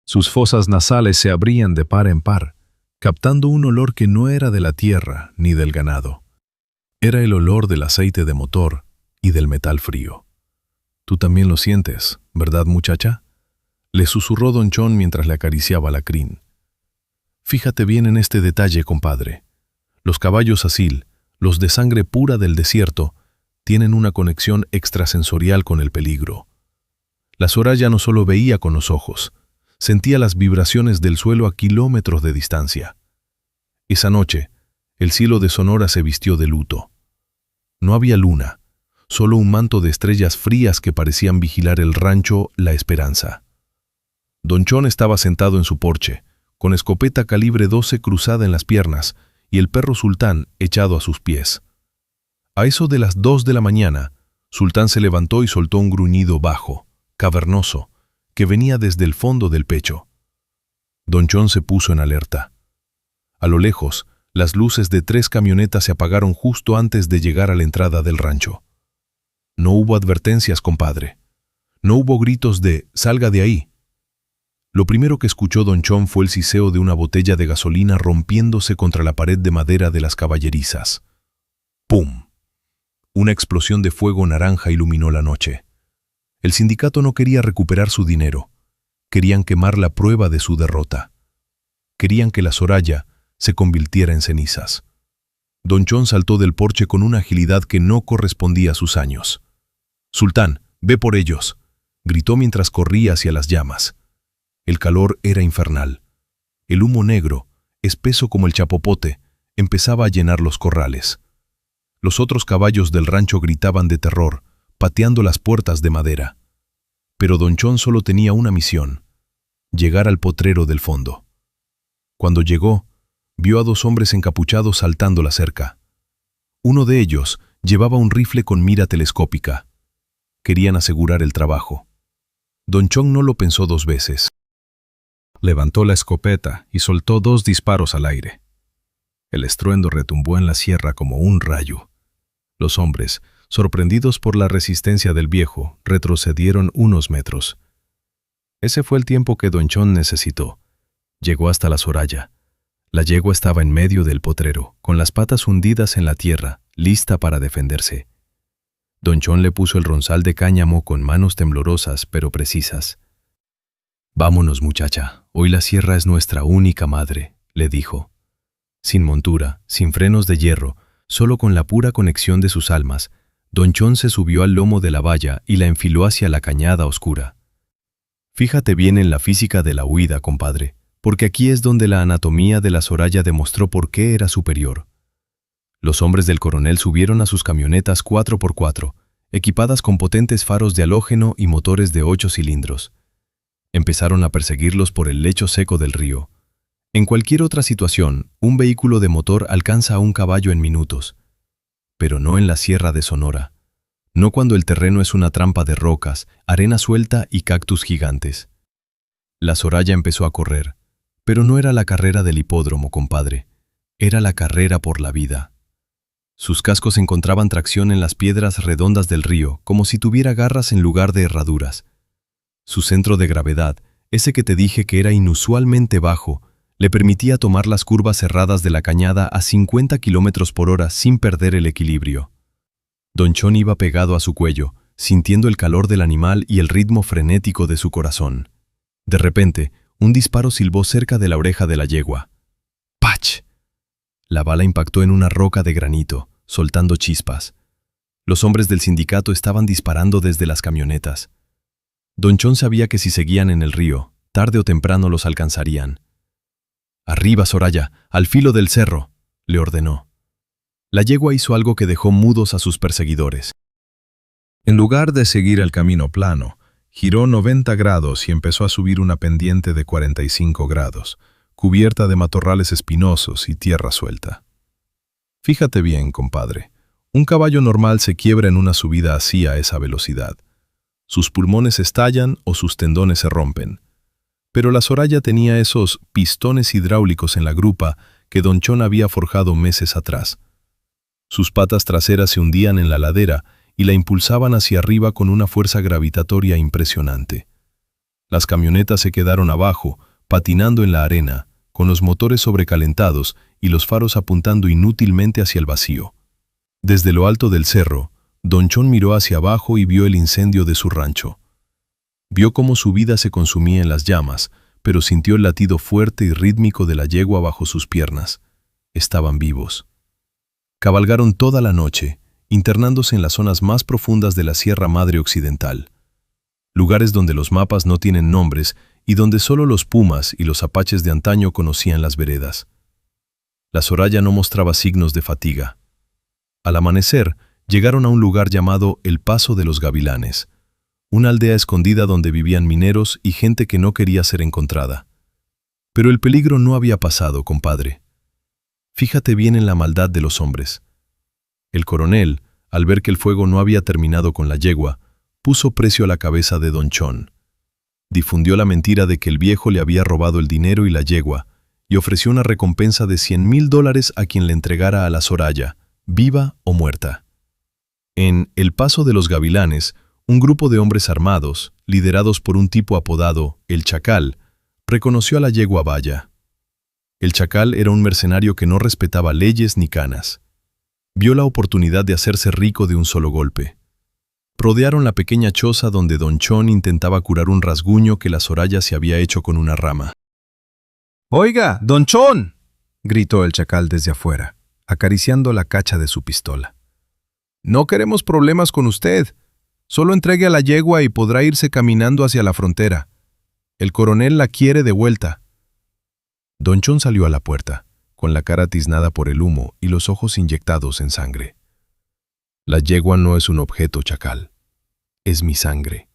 Sus fosas nasales se abrían de par en par, captando un olor que no era de la tierra ni del ganado. Era el olor del aceite de motor y del metal frío. «Tú también lo sientes, ¿verdad, muchacha?», le susurró Don Chon mientras le acariciaba la crin. «Fíjate bien en este detalle, compadre. Los caballos asil, los de sangre pura del desierto, tienen una conexión extrasensorial con el peligro. La Soraya no solo veía con los ojos, sentía las vibraciones del suelo a kilómetros de distancia. Esa noche, el cielo de Sonora se vistió de luto. No había luna, solo un manto de estrellas frías que parecían vigilar el rancho La Esperanza. Don Chon estaba sentado en su porche, con escopeta calibre 12 cruzada en las piernas y el perro Sultán echado a sus pies. A eso de las 2 de la mañana, Sultán se levantó y soltó un gruñido bajo, cavernoso, que venía desde el fondo del pecho. Don Chon se puso en alerta. A lo lejos, las luces de 3 camionetas se apagaron justo antes de llegar a la entrada del rancho. No hubo advertencias, compadre. No hubo gritos de «salga de ahí». Lo primero que escuchó Don Chon fue el siseo de una botella de gasolina rompiéndose contra la pared de madera de las caballerizas. ¡Pum! Una explosión de fuego naranja iluminó la noche. El sindicato no quería recuperar su dinero. Querían quemar la prueba de su derrota. Querían que la Soraya se convirtiera en cenizas. Don Chon saltó del porche con una agilidad que no correspondía a sus años. «Sultán, ve por ellos», gritó mientras corría hacia las llamas. El calor era infernal. El humo negro, espeso como el chapopote, empezaba a llenar los corrales. Los otros caballos del rancho gritaban de terror, pateando las puertas de madera. Pero Don Chon solo tenía una misión: llegar al potrero del fondo. Cuando llegó, vio a 2 hombres encapuchados saltando la cerca. Uno de ellos llevaba un rifle con mira telescópica. Querían asegurar el trabajo. Don Chon no lo pensó 2 veces. Levantó la escopeta y soltó 2 disparos al aire. El estruendo retumbó en la sierra como un rayo. Los hombres, sorprendidos por la resistencia del viejo, retrocedieron unos metros. Ese fue el tiempo que Don Chon necesitó. Llegó hasta la Soraya. La yegua estaba en medio del potrero, con las patas hundidas en la tierra, lista para defenderse. Don Chon le puso el ronzal de cáñamo con manos temblorosas pero precisas. «Vámonos, muchacha, hoy la sierra es nuestra única madre», le dijo. Sin montura, sin frenos de hierro, solo con la pura conexión de sus almas, Don Chon se subió al lomo de la valla y la enfiló hacia la cañada oscura. Fíjate bien en la física de la huida, compadre, porque aquí es donde la anatomía de la Soraya demostró por qué era superior. Los hombres del coronel subieron a sus camionetas 4x4, equipadas con potentes faros de halógeno y motores de 8 cilindros. Empezaron a perseguirlos por el lecho seco del río. En cualquier otra situación, un vehículo de motor alcanza a un caballo en minutos. Pero no en la Sierra de Sonora. No cuando el terreno es una trampa de rocas, arena suelta y cactus gigantes. La Soraya empezó a correr, pero no era la carrera del hipódromo, compadre. Era la carrera por la vida. Sus cascos encontraban tracción en las piedras redondas del río, como si tuviera garras en lugar de herraduras. Su centro de gravedad, ese que te dije que era inusualmente bajo, le permitía tomar las curvas cerradas de la cañada a 50 km/h sin perder el equilibrio. Don Chon iba pegado a su cuello, sintiendo el calor del animal y el ritmo frenético de su corazón. De repente, un disparo silbó cerca de la oreja de la yegua. ¡Pach! La bala impactó en una roca de granito, soltando chispas. Los hombres del sindicato estaban disparando desde las camionetas. Don Chon sabía que si seguían en el río, tarde o temprano los alcanzarían. «Arriba, Soraya, al filo del cerro», le ordenó. La yegua hizo algo que dejó mudos a sus perseguidores. En lugar de seguir el camino plano, giró 90 grados y empezó a subir una pendiente de 45 grados, cubierta de matorrales espinosos y tierra suelta. Fíjate bien, compadre, un caballo normal se quiebra en una subida así a esa velocidad. Sus pulmones estallan o sus tendones se rompen. Pero la Soraya tenía esos pistones hidráulicos en la grupa que Don Chon había forjado meses atrás. Sus patas traseras se hundían en la ladera y la impulsaban hacia arriba con una fuerza gravitatoria impresionante. Las camionetas se quedaron abajo, patinando en la arena, con los motores sobrecalentados y los faros apuntando inútilmente hacia el vacío. Desde lo alto del cerro, Don Chon miró hacia abajo y vio el incendio de su rancho. Vio cómo su vida se consumía en las llamas, pero sintió el latido fuerte y rítmico de la yegua bajo sus piernas. Estaban vivos. Cabalgaron toda la noche, internándose en las zonas más profundas de la Sierra Madre Occidental. Lugares donde los mapas no tienen nombres y donde solo los pumas y los apaches de antaño conocían las veredas. La Soraya no mostraba signos de fatiga. Al amanecer, llegaron a un lugar llamado El Paso de los Gavilanes, una aldea escondida donde vivían mineros y gente que no quería ser encontrada. Pero el peligro no había pasado, compadre. Fíjate bien en la maldad de los hombres. El coronel, al ver que el fuego no había terminado con la yegua, puso precio a la cabeza de Don Chon. Difundió la mentira de que el viejo le había robado el dinero y la yegua, y ofreció una recompensa de $100,000 a quien le entregara a la Soraya, viva o muerta. En El Paso de los Gavilanes, un grupo de hombres armados, liderados por un tipo apodado El Chacal, reconoció a la yegua Valla. El Chacal era un mercenario que no respetaba leyes ni canas. Vio la oportunidad de hacerse rico de un solo golpe. Rodearon la pequeña choza donde Don Chon intentaba curar un rasguño que la Soraya se había hecho con una rama. «¡Oiga, Don Chon!», gritó el Chacal desde afuera, acariciando la cacha de su pistola. «No queremos problemas con usted. Solo entregue a la yegua y podrá irse caminando hacia la frontera. El coronel la quiere de vuelta». Don Chon salió a la puerta, con la cara tiznada por el humo y los ojos inyectados en sangre. «La yegua no es un objeto, Chacal. Es mi sangre,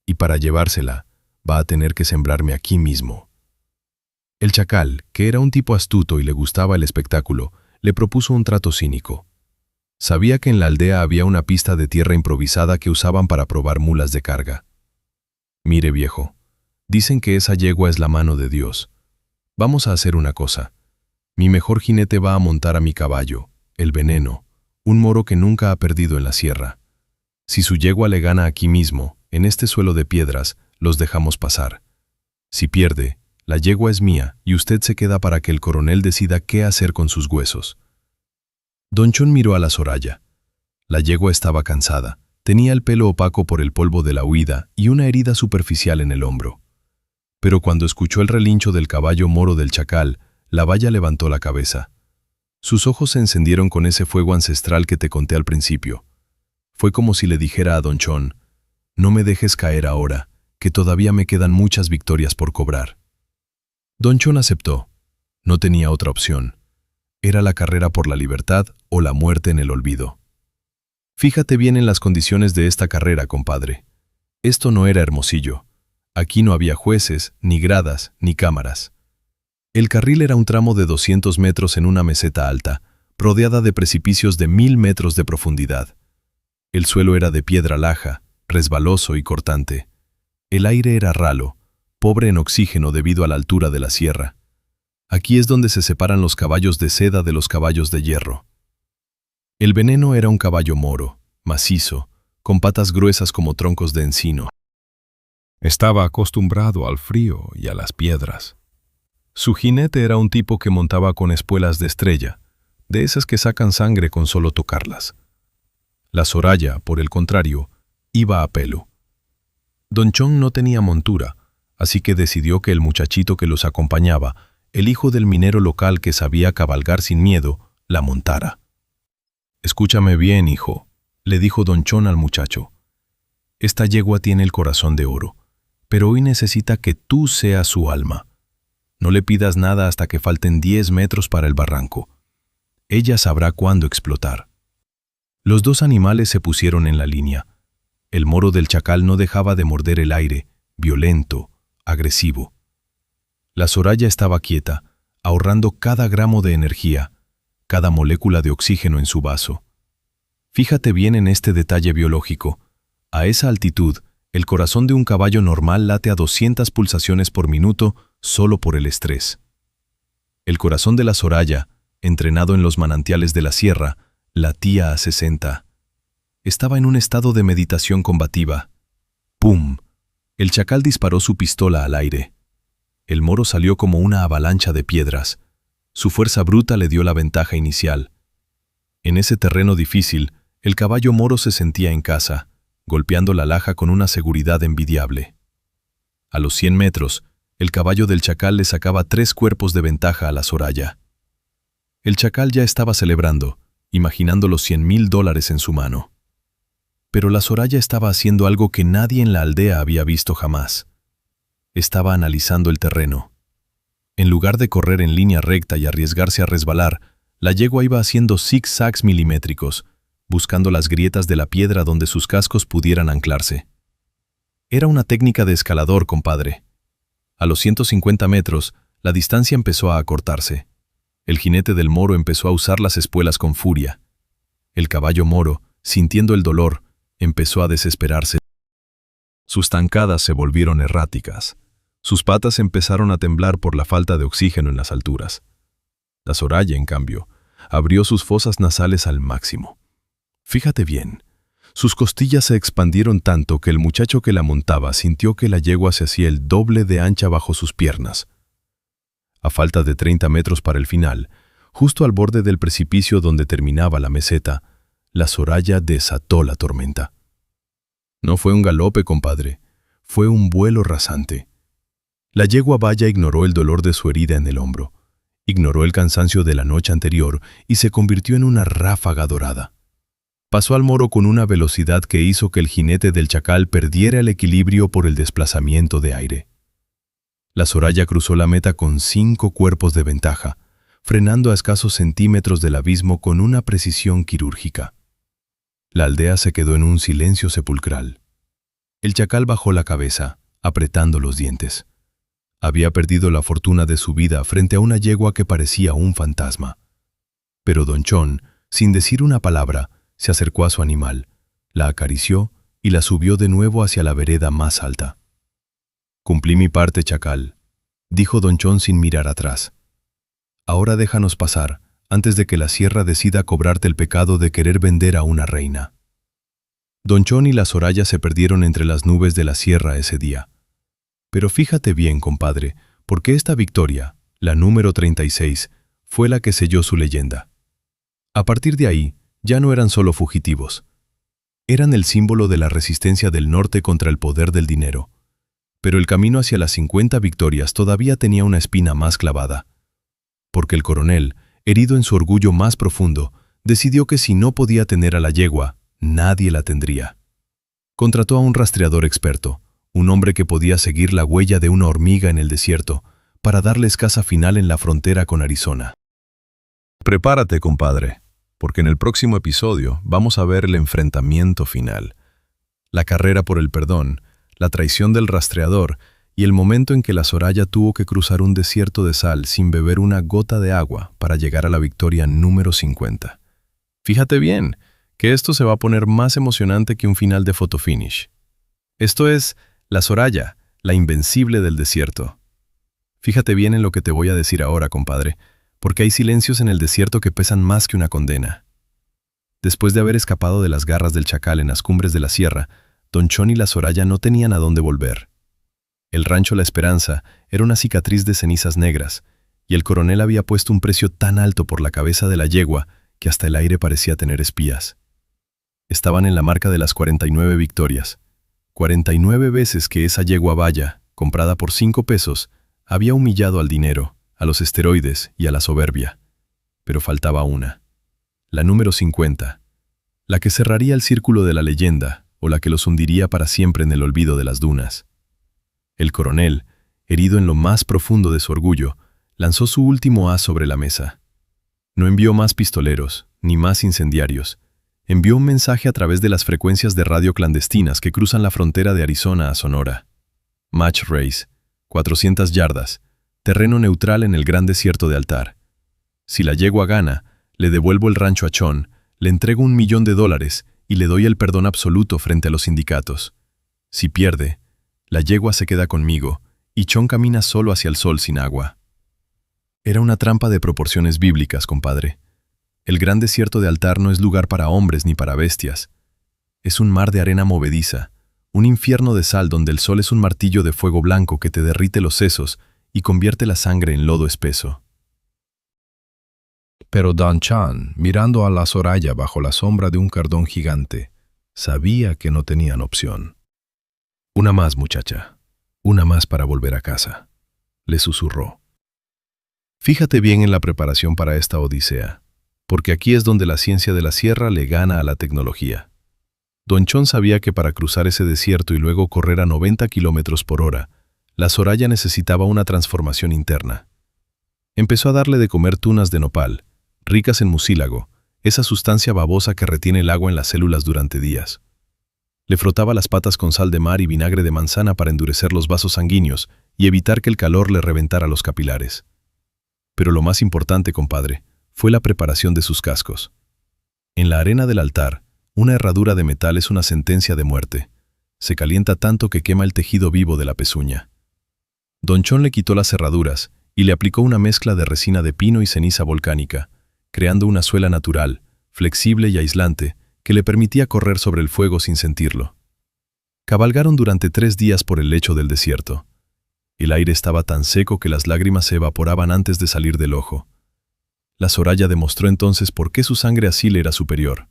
y para llevársela va a tener que sembrarme aquí mismo». El Chacal, que era un tipo astuto y le gustaba el espectáculo, le propuso un trato cínico. Sabía que en la aldea había una pista de tierra improvisada que usaban para probar mulas de carga. Mire, viejo, dicen que esa yegua es la mano de Dios. Vamos a hacer una cosa. Mi mejor jinete va a montar a mi caballo, el Veneno, un moro que nunca ha perdido en la sierra. Si su yegua le gana aquí mismo, en este suelo de piedras, los dejamos pasar. Si pierde, la yegua es mía y usted se queda para que el coronel decida qué hacer con sus huesos. Don Chon miró a la Soraya. La yegua estaba cansada, tenía el pelo opaco por el polvo de la huida y una herida superficial en el hombro. Pero cuando escuchó el relincho del caballo moro del chacal, la valla levantó la cabeza. Sus ojos se encendieron con ese fuego ancestral que te conté al principio. Fue como si le dijera a Don Chon, no me dejes caer ahora, que todavía me quedan muchas victorias por cobrar. Don Chon aceptó. No tenía otra opción. Era la carrera por la libertad o la muerte en el olvido. Fíjate bien en las condiciones de esta carrera, compadre. Esto no era Hermosillo. Aquí no había jueces, ni gradas, ni cámaras. El carril era un tramo de 200 metros en una meseta alta, rodeada de precipicios de 1000 metros de profundidad. El suelo era de piedra laja, resbaloso y cortante. El aire era ralo, pobre en oxígeno debido a la altura de la sierra. Aquí es donde se separan los caballos de seda de los caballos de hierro. El Veneno era un caballo moro, macizo, con patas gruesas como troncos de encino. Estaba acostumbrado al frío y a las piedras. Su jinete era un tipo que montaba con espuelas de estrella, de esas que sacan sangre con solo tocarlas. La Soraya, por el contrario, iba a pelo. Don Chon no tenía montura, así que decidió que el muchachito que los acompañaba, el hijo del minero local que sabía cabalgar sin miedo, la montara. «Escúchame bien, hijo», le dijo Don Chon al muchacho. «Esta yegua tiene el corazón de oro, pero hoy necesita que tú seas su alma. No le pidas nada hasta que falten 10 metros para el barranco. Ella sabrá cuándo explotar». Los dos animales se pusieron en la línea. El moro del chacal no dejaba de morder el aire, violento, agresivo. La Soraya estaba quieta, ahorrando cada gramo de energía, cada molécula de oxígeno en su vaso. Fíjate bien en este detalle biológico. A esa altitud, el corazón de un caballo normal late a 200 pulsaciones por minuto solo por el estrés. El corazón de la Soraya, entrenado en los manantiales de la sierra, latía a 60. Estaba en un estado de meditación combativa. ¡Pum! El chacal disparó su pistola al aire. El moro salió como una avalancha de piedras. Su fuerza bruta le dio la ventaja inicial. En ese terreno difícil, el caballo moro se sentía en casa, golpeando la laja con una seguridad envidiable. A los 100 metros, el caballo del chacal le sacaba 3 cuerpos de ventaja a la Soraya. El chacal ya estaba celebrando, imaginando los $100,000 en su mano. Pero la Soraya estaba haciendo algo que nadie en la aldea había visto jamás. Estaba analizando el terreno. En lugar de correr en línea recta y arriesgarse a resbalar, la yegua iba haciendo zigzags milimétricos, buscando las grietas de la piedra donde sus cascos pudieran anclarse. Era una técnica de escalador, compadre. A los 150 metros, la distancia empezó a acortarse. El jinete del moro empezó a usar las espuelas con furia. El caballo moro, sintiendo el dolor, empezó a desesperarse. Sus zancadas se volvieron erráticas. Sus patas empezaron a temblar por la falta de oxígeno en las alturas. La Soraya, en cambio, abrió sus fosas nasales al máximo. Fíjate bien, sus costillas se expandieron tanto que el muchacho que la montaba sintió que la yegua se hacía el doble de ancha bajo sus piernas. A falta de 30 metros para el final, justo al borde del precipicio donde terminaba la meseta, la Soraya desató la tormenta. No fue un galope, compadre, fue un vuelo rasante. La yegua valla ignoró el dolor de su herida en el hombro, ignoró el cansancio de la noche anterior y se convirtió en una ráfaga dorada. Pasó al moro con una velocidad que hizo que el jinete del chacal perdiera el equilibrio por el desplazamiento de aire. La Soraya cruzó la meta con 5 cuerpos de ventaja, frenando a escasos centímetros del abismo con una precisión quirúrgica. La aldea se quedó en un silencio sepulcral. El chacal bajó la cabeza, apretando los dientes. Había perdido la fortuna de su vida frente a una yegua que parecía un fantasma. Pero Don Chon, Sin decir una palabra, se acercó a su animal, la acarició y la subió de nuevo hacia la vereda más alta. «Cumplí mi parte, chacal», dijo Don Chon sin mirar atrás. «Ahora déjanos pasar, antes de que la sierra decida cobrarte el pecado de querer vender a una reina». Don Chon y la Soraya se perdieron entre las nubes de la sierra ese día. Pero fíjate bien, compadre, porque esta victoria, la número 36, fue la que selló su leyenda. A partir de ahí, ya no eran solo fugitivos. Eran el símbolo de la resistencia del norte contra el poder del dinero. Pero el camino hacia las 50 victorias todavía tenía una espina más clavada. Porque el coronel, herido en su orgullo más profundo, decidió que si no podía tener a la yegua, nadie la tendría. Contrató a un rastreador experto, un hombre que podía seguir la huella de una hormiga en el desierto, para darle escasa final en la frontera con Arizona. Prepárate, compadre, porque en el próximo episodio vamos a ver el enfrentamiento final. La carrera por el perdón, la traición del rastreador y el momento en que la Soraya tuvo que cruzar un desierto de sal sin beber una gota de agua para llegar a la victoria número 50. Fíjate bien, que esto se va a poner más emocionante que un final de fotofinish. Esto es la Soraya, la invencible del desierto. Fíjate bien en lo que te voy a decir ahora, compadre, porque hay silencios en el desierto que pesan más que una condena. Después de haber escapado de las garras del chacal en las cumbres de la sierra, Don Chon y la Soraya no tenían a dónde volver. El rancho La Esperanza era una cicatriz de cenizas negras, y el coronel había puesto un precio tan alto por la cabeza de la yegua que hasta el aire parecía tener espías. Estaban en la marca de las 49 victorias. 49 veces que esa yegua vaya, comprada por 5 pesos, había humillado al dinero, a los esteroides y a la soberbia. Pero faltaba una. La número 50. La que cerraría el círculo de la leyenda, o la que los hundiría para siempre en el olvido de las dunas. El coronel, herido en lo más profundo de su orgullo, lanzó su último as sobre la mesa. No envió más pistoleros, ni más incendiarios. Envió un mensaje a través de las frecuencias de radio clandestinas que cruzan la frontera de Arizona a Sonora. Match race, 400 yardas, terreno neutral en el gran desierto de Altar. Si la yegua gana, le devuelvo el rancho a Chon, le entrego $1.000.000 y le doy el perdón absoluto frente a los sindicatos. Si pierde, la yegua se queda conmigo y Chon camina solo hacia el sol sin agua. Era una trampa de proporciones bíblicas, compadre. El gran desierto de Altar no es lugar para hombres ni para bestias. Es un mar de arena movediza, un infierno de sal donde el sol es un martillo de fuego blanco que te derrite los sesos y convierte la sangre en lodo espeso. Pero Don Chon, mirando a la Soraya bajo la sombra de un cardón gigante, sabía que no tenían opción. «Una más, muchacha. Una más para volver a casa», le susurró. «Fíjate bien en la preparación para esta odisea, porque aquí es donde la ciencia de la sierra le gana a la tecnología». Don Chon sabía que para cruzar ese desierto y luego correr a 90 kilómetros por hora, la Soraya necesitaba una transformación interna. Empezó a darle de comer tunas de nopal, ricas en mucílago, esa sustancia babosa que retiene el agua en las células durante días. Le frotaba las patas con sal de mar y vinagre de manzana para endurecer los vasos sanguíneos y evitar que el calor le reventara los capilares. Pero lo más importante, compadre, fue la preparación de sus cascos. En la arena del altar, una herradura de metal es una sentencia de muerte. Se calienta tanto que quema el tejido vivo de la pezuña. Don Chon le quitó las herraduras y le aplicó una mezcla de resina de pino y ceniza volcánica, creando una suela natural, flexible y aislante, que le permitía correr sobre el fuego sin sentirlo. Cabalgaron durante 3 días por el lecho del desierto. El aire estaba tan seco que las lágrimas se evaporaban antes de salir del ojo. La Soraya demostró entonces por qué su sangre azil era superior.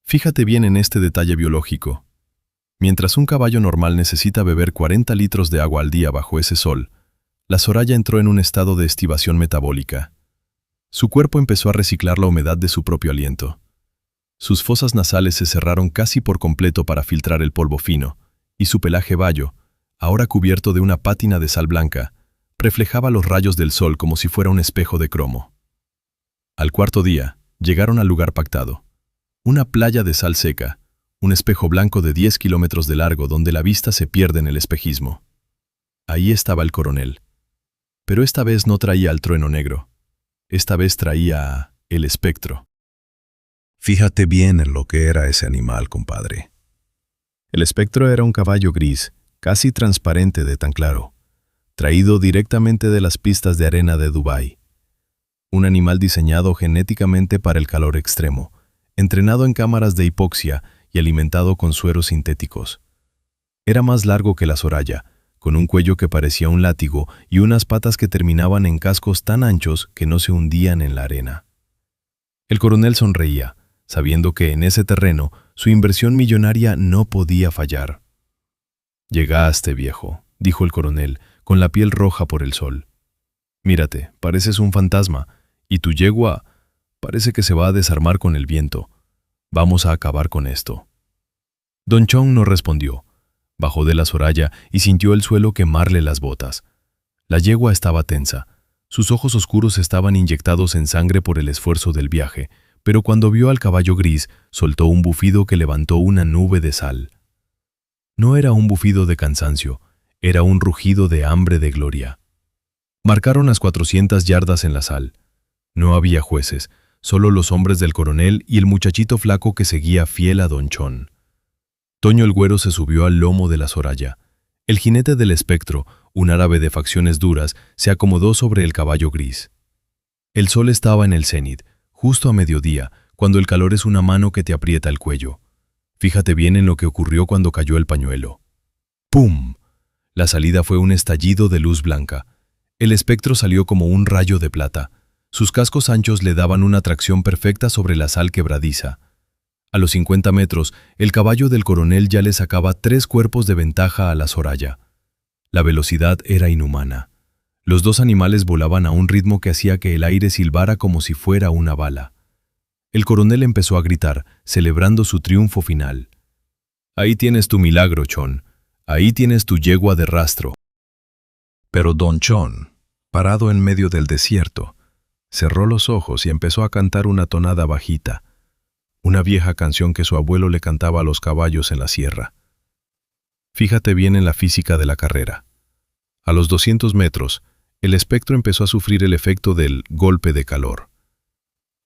Fíjate bien en este detalle biológico. Mientras un caballo normal necesita beber 40 litros de agua al día bajo ese sol, la Soraya entró en un estado de estivación metabólica. Su cuerpo empezó a reciclar la humedad de su propio aliento. Sus fosas nasales se cerraron casi por completo para filtrar el polvo fino, y su pelaje bayo, ahora cubierto de una pátina de sal blanca, reflejaba los rayos del sol como si fuera un espejo de cromo. Al 4.º día, llegaron al lugar pactado. Una playa de sal seca, un espejo blanco de 10 kilómetros de largo donde la vista se pierde en el espejismo. Ahí estaba el coronel. Pero esta vez no traía al trueno negro. Esta vez traía el espectro. Fíjate bien en lo que era ese animal, compadre. El espectro era un caballo gris, casi transparente de tan claro, traído directamente de las pistas de arena de Dubái. Un animal diseñado genéticamente para el calor extremo, entrenado en cámaras de hipoxia y alimentado con sueros sintéticos. Era más largo que la Soraya, con un cuello que parecía un látigo y unas patas que terminaban en cascos tan anchos que no se hundían en la arena. El coronel sonreía, sabiendo que en ese terreno su inversión millonaria no podía fallar. «Llegaste, viejo», dijo el coronel, con la piel roja por el sol. «Mírate, pareces un fantasma, y tu yegua parece que se va a desarmar con el viento. Vamos a acabar con esto». Don Chon no respondió. Bajó de la Soraya y sintió el suelo quemarle las botas. La yegua estaba tensa. Sus ojos oscuros estaban inyectados en sangre por el esfuerzo del viaje, pero cuando vio al caballo gris, soltó un bufido que levantó una nube de sal. No era un bufido de cansancio, era un rugido de hambre de gloria. Marcaron las 400 yardas en la sal. No había jueces, solo los hombres del coronel y el muchachito flaco que seguía fiel a Don Chon. Toño el Güero se subió al lomo de la Soraya. El jinete del espectro, un árabe de facciones duras, se acomodó sobre el caballo gris. El sol estaba en el cenit, justo a mediodía, cuando el calor es una mano que te aprieta el cuello. Fíjate bien en lo que ocurrió cuando cayó el pañuelo. ¡Pum! La salida fue un estallido de luz blanca. El espectro salió como un rayo de plata. Sus cascos anchos le daban una tracción perfecta sobre la sal quebradiza. A los 50 metros, el caballo del coronel ya le sacaba 3 cuerpos de ventaja a la Soraya. La velocidad era inhumana. Los dos animales volaban a un ritmo que hacía que el aire silbara como si fuera una bala. El coronel empezó a gritar, celebrando su triunfo final. «Ahí tienes tu milagro, Chon. Ahí tienes tu yegua de rastro». Pero Don Chon, parado en medio del desierto, cerró los ojos y empezó a cantar una tonada bajita, una vieja canción que su abuelo le cantaba a los caballos en la sierra. Fíjate bien en la física de la carrera. A los 200 metros, el espectro empezó a sufrir el efecto del golpe de calor.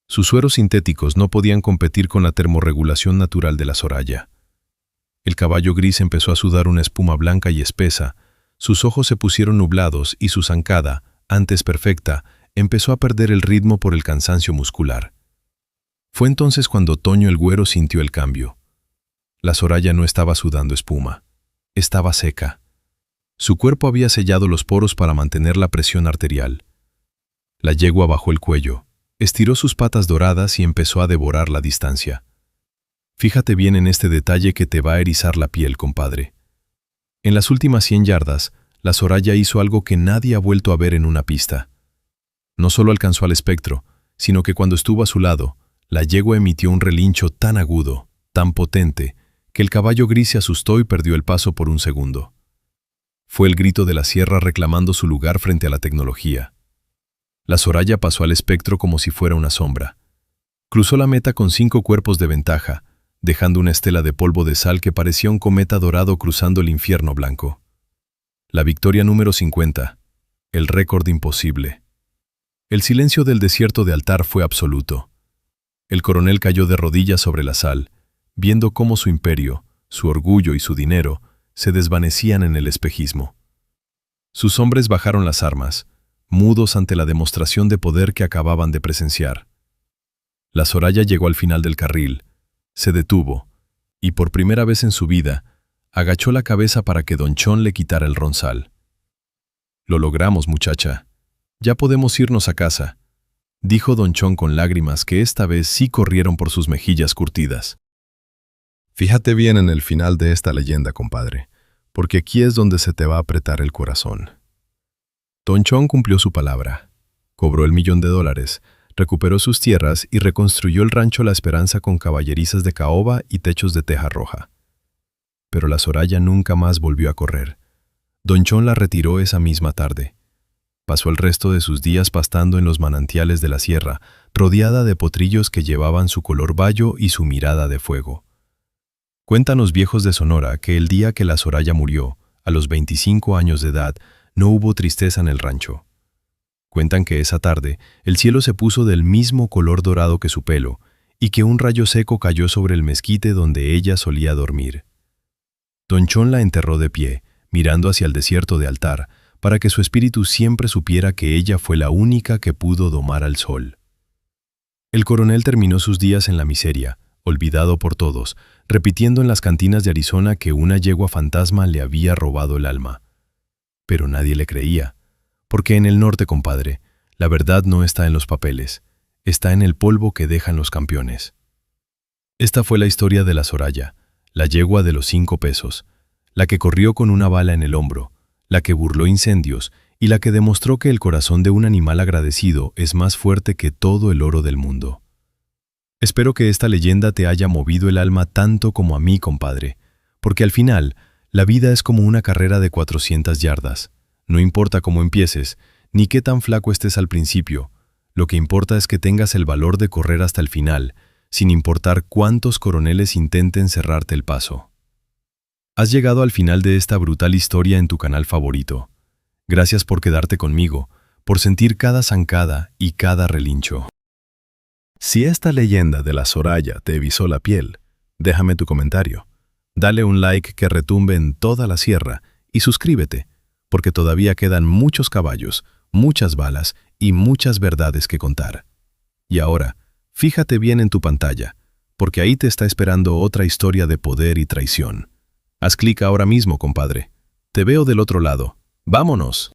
Sus sueros sintéticos no podían competir con la termorregulación natural de la Soraya. El caballo gris empezó a sudar una espuma blanca y espesa, sus ojos se pusieron nublados y su zancada, antes perfecta, empezó a perder el ritmo por el cansancio muscular. Fue entonces cuando Toño el Güero sintió el cambio. La Soraya no estaba sudando espuma, estaba seca. Su cuerpo había sellado los poros para mantener la presión arterial. La yegua bajó el cuello, estiró sus patas doradas y empezó a devorar la distancia. Fíjate bien en este detalle que te va a erizar la piel, compadre. En las últimas 100 yardas, la Soraya hizo algo que nadie ha vuelto a ver en una pista. No solo alcanzó al espectro, sino que cuando estuvo a su lado, la yegua emitió un relincho tan agudo, tan potente, que el caballo gris se asustó y perdió el paso por un segundo. Fue el grito de la sierra reclamando su lugar frente a la tecnología. La Soraya pasó al espectro como si fuera una sombra. Cruzó la meta con 5 cuerpos de ventaja, dejando una estela de polvo de sal que parecía un cometa dorado cruzando el infierno blanco. La victoria número 50, el récord imposible. El silencio del desierto de Altar fue absoluto. El coronel cayó de rodillas sobre la sal, viendo cómo su imperio, su orgullo y su dinero se desvanecían en el espejismo. Sus hombres bajaron las armas, mudos ante la demostración de poder que acababan de presenciar. La Soraya llegó al final del carril, se detuvo, y por primera vez en su vida, agachó la cabeza para que Don Chon le quitara el ronzal. «Lo logramos, muchacha. Ya podemos irnos a casa», dijo Don Chon con lágrimas que esta vez sí corrieron por sus mejillas curtidas. Fíjate bien en el final de esta leyenda, compadre, porque aquí es donde se te va a apretar el corazón. Don Chon cumplió su palabra, cobró el $1.000.000, recuperó sus tierras y reconstruyó el rancho La Esperanza con caballerizas de caoba y techos de teja roja. Pero la Soraya nunca más volvió a correr. Don Chon la retiró esa misma tarde. Pasó el resto de sus días pastando en los manantiales de la sierra, rodeada de potrillos que llevaban su color bayo y su mirada de fuego. Cuentan los viejos de Sonora que el día que la Soraya murió, a los 25 años de edad, no hubo tristeza en el rancho. Cuentan que esa tarde el cielo se puso del mismo color dorado que su pelo, y que un rayo seco cayó sobre el mezquite donde ella solía dormir. Don Chon la enterró de pie, mirando hacia el desierto de altar, para que su espíritu siempre supiera que ella fue la única que pudo domar al sol. El coronel terminó sus días en la miseria, olvidado por todos, repitiendo en las cantinas de Arizona que una yegua fantasma le había robado el alma. Pero nadie le creía, porque en el norte, compadre, la verdad no está en los papeles, está en el polvo que dejan los campeones. Esta fue la historia de la Soraya, la yegua de los 5 pesos, la que corrió con una bala en el hombro, la que burló incendios y la que demostró que el corazón de un animal agradecido es más fuerte que todo el oro del mundo. Espero que esta leyenda te haya movido el alma tanto como a mí, compadre, porque al final, la vida es como una carrera de 400 yardas. No importa cómo empieces, ni qué tan flaco estés al principio, lo que importa es que tengas el valor de correr hasta el final, sin importar cuántos coroneles intenten cerrarte el paso. Has llegado al final de esta brutal historia en tu canal favorito. Gracias por quedarte conmigo, por sentir cada zancada y cada relincho. Si esta leyenda de la Soraya te erizó la piel, déjame tu comentario. Dale un like que retumbe en toda la sierra y suscríbete, porque todavía quedan muchos caballos, muchas balas y muchas verdades que contar. Y ahora, fíjate bien en tu pantalla, porque ahí te está esperando otra historia de poder y traición. Haz clic ahora mismo, compadre. Te veo del otro lado. ¡Vámonos!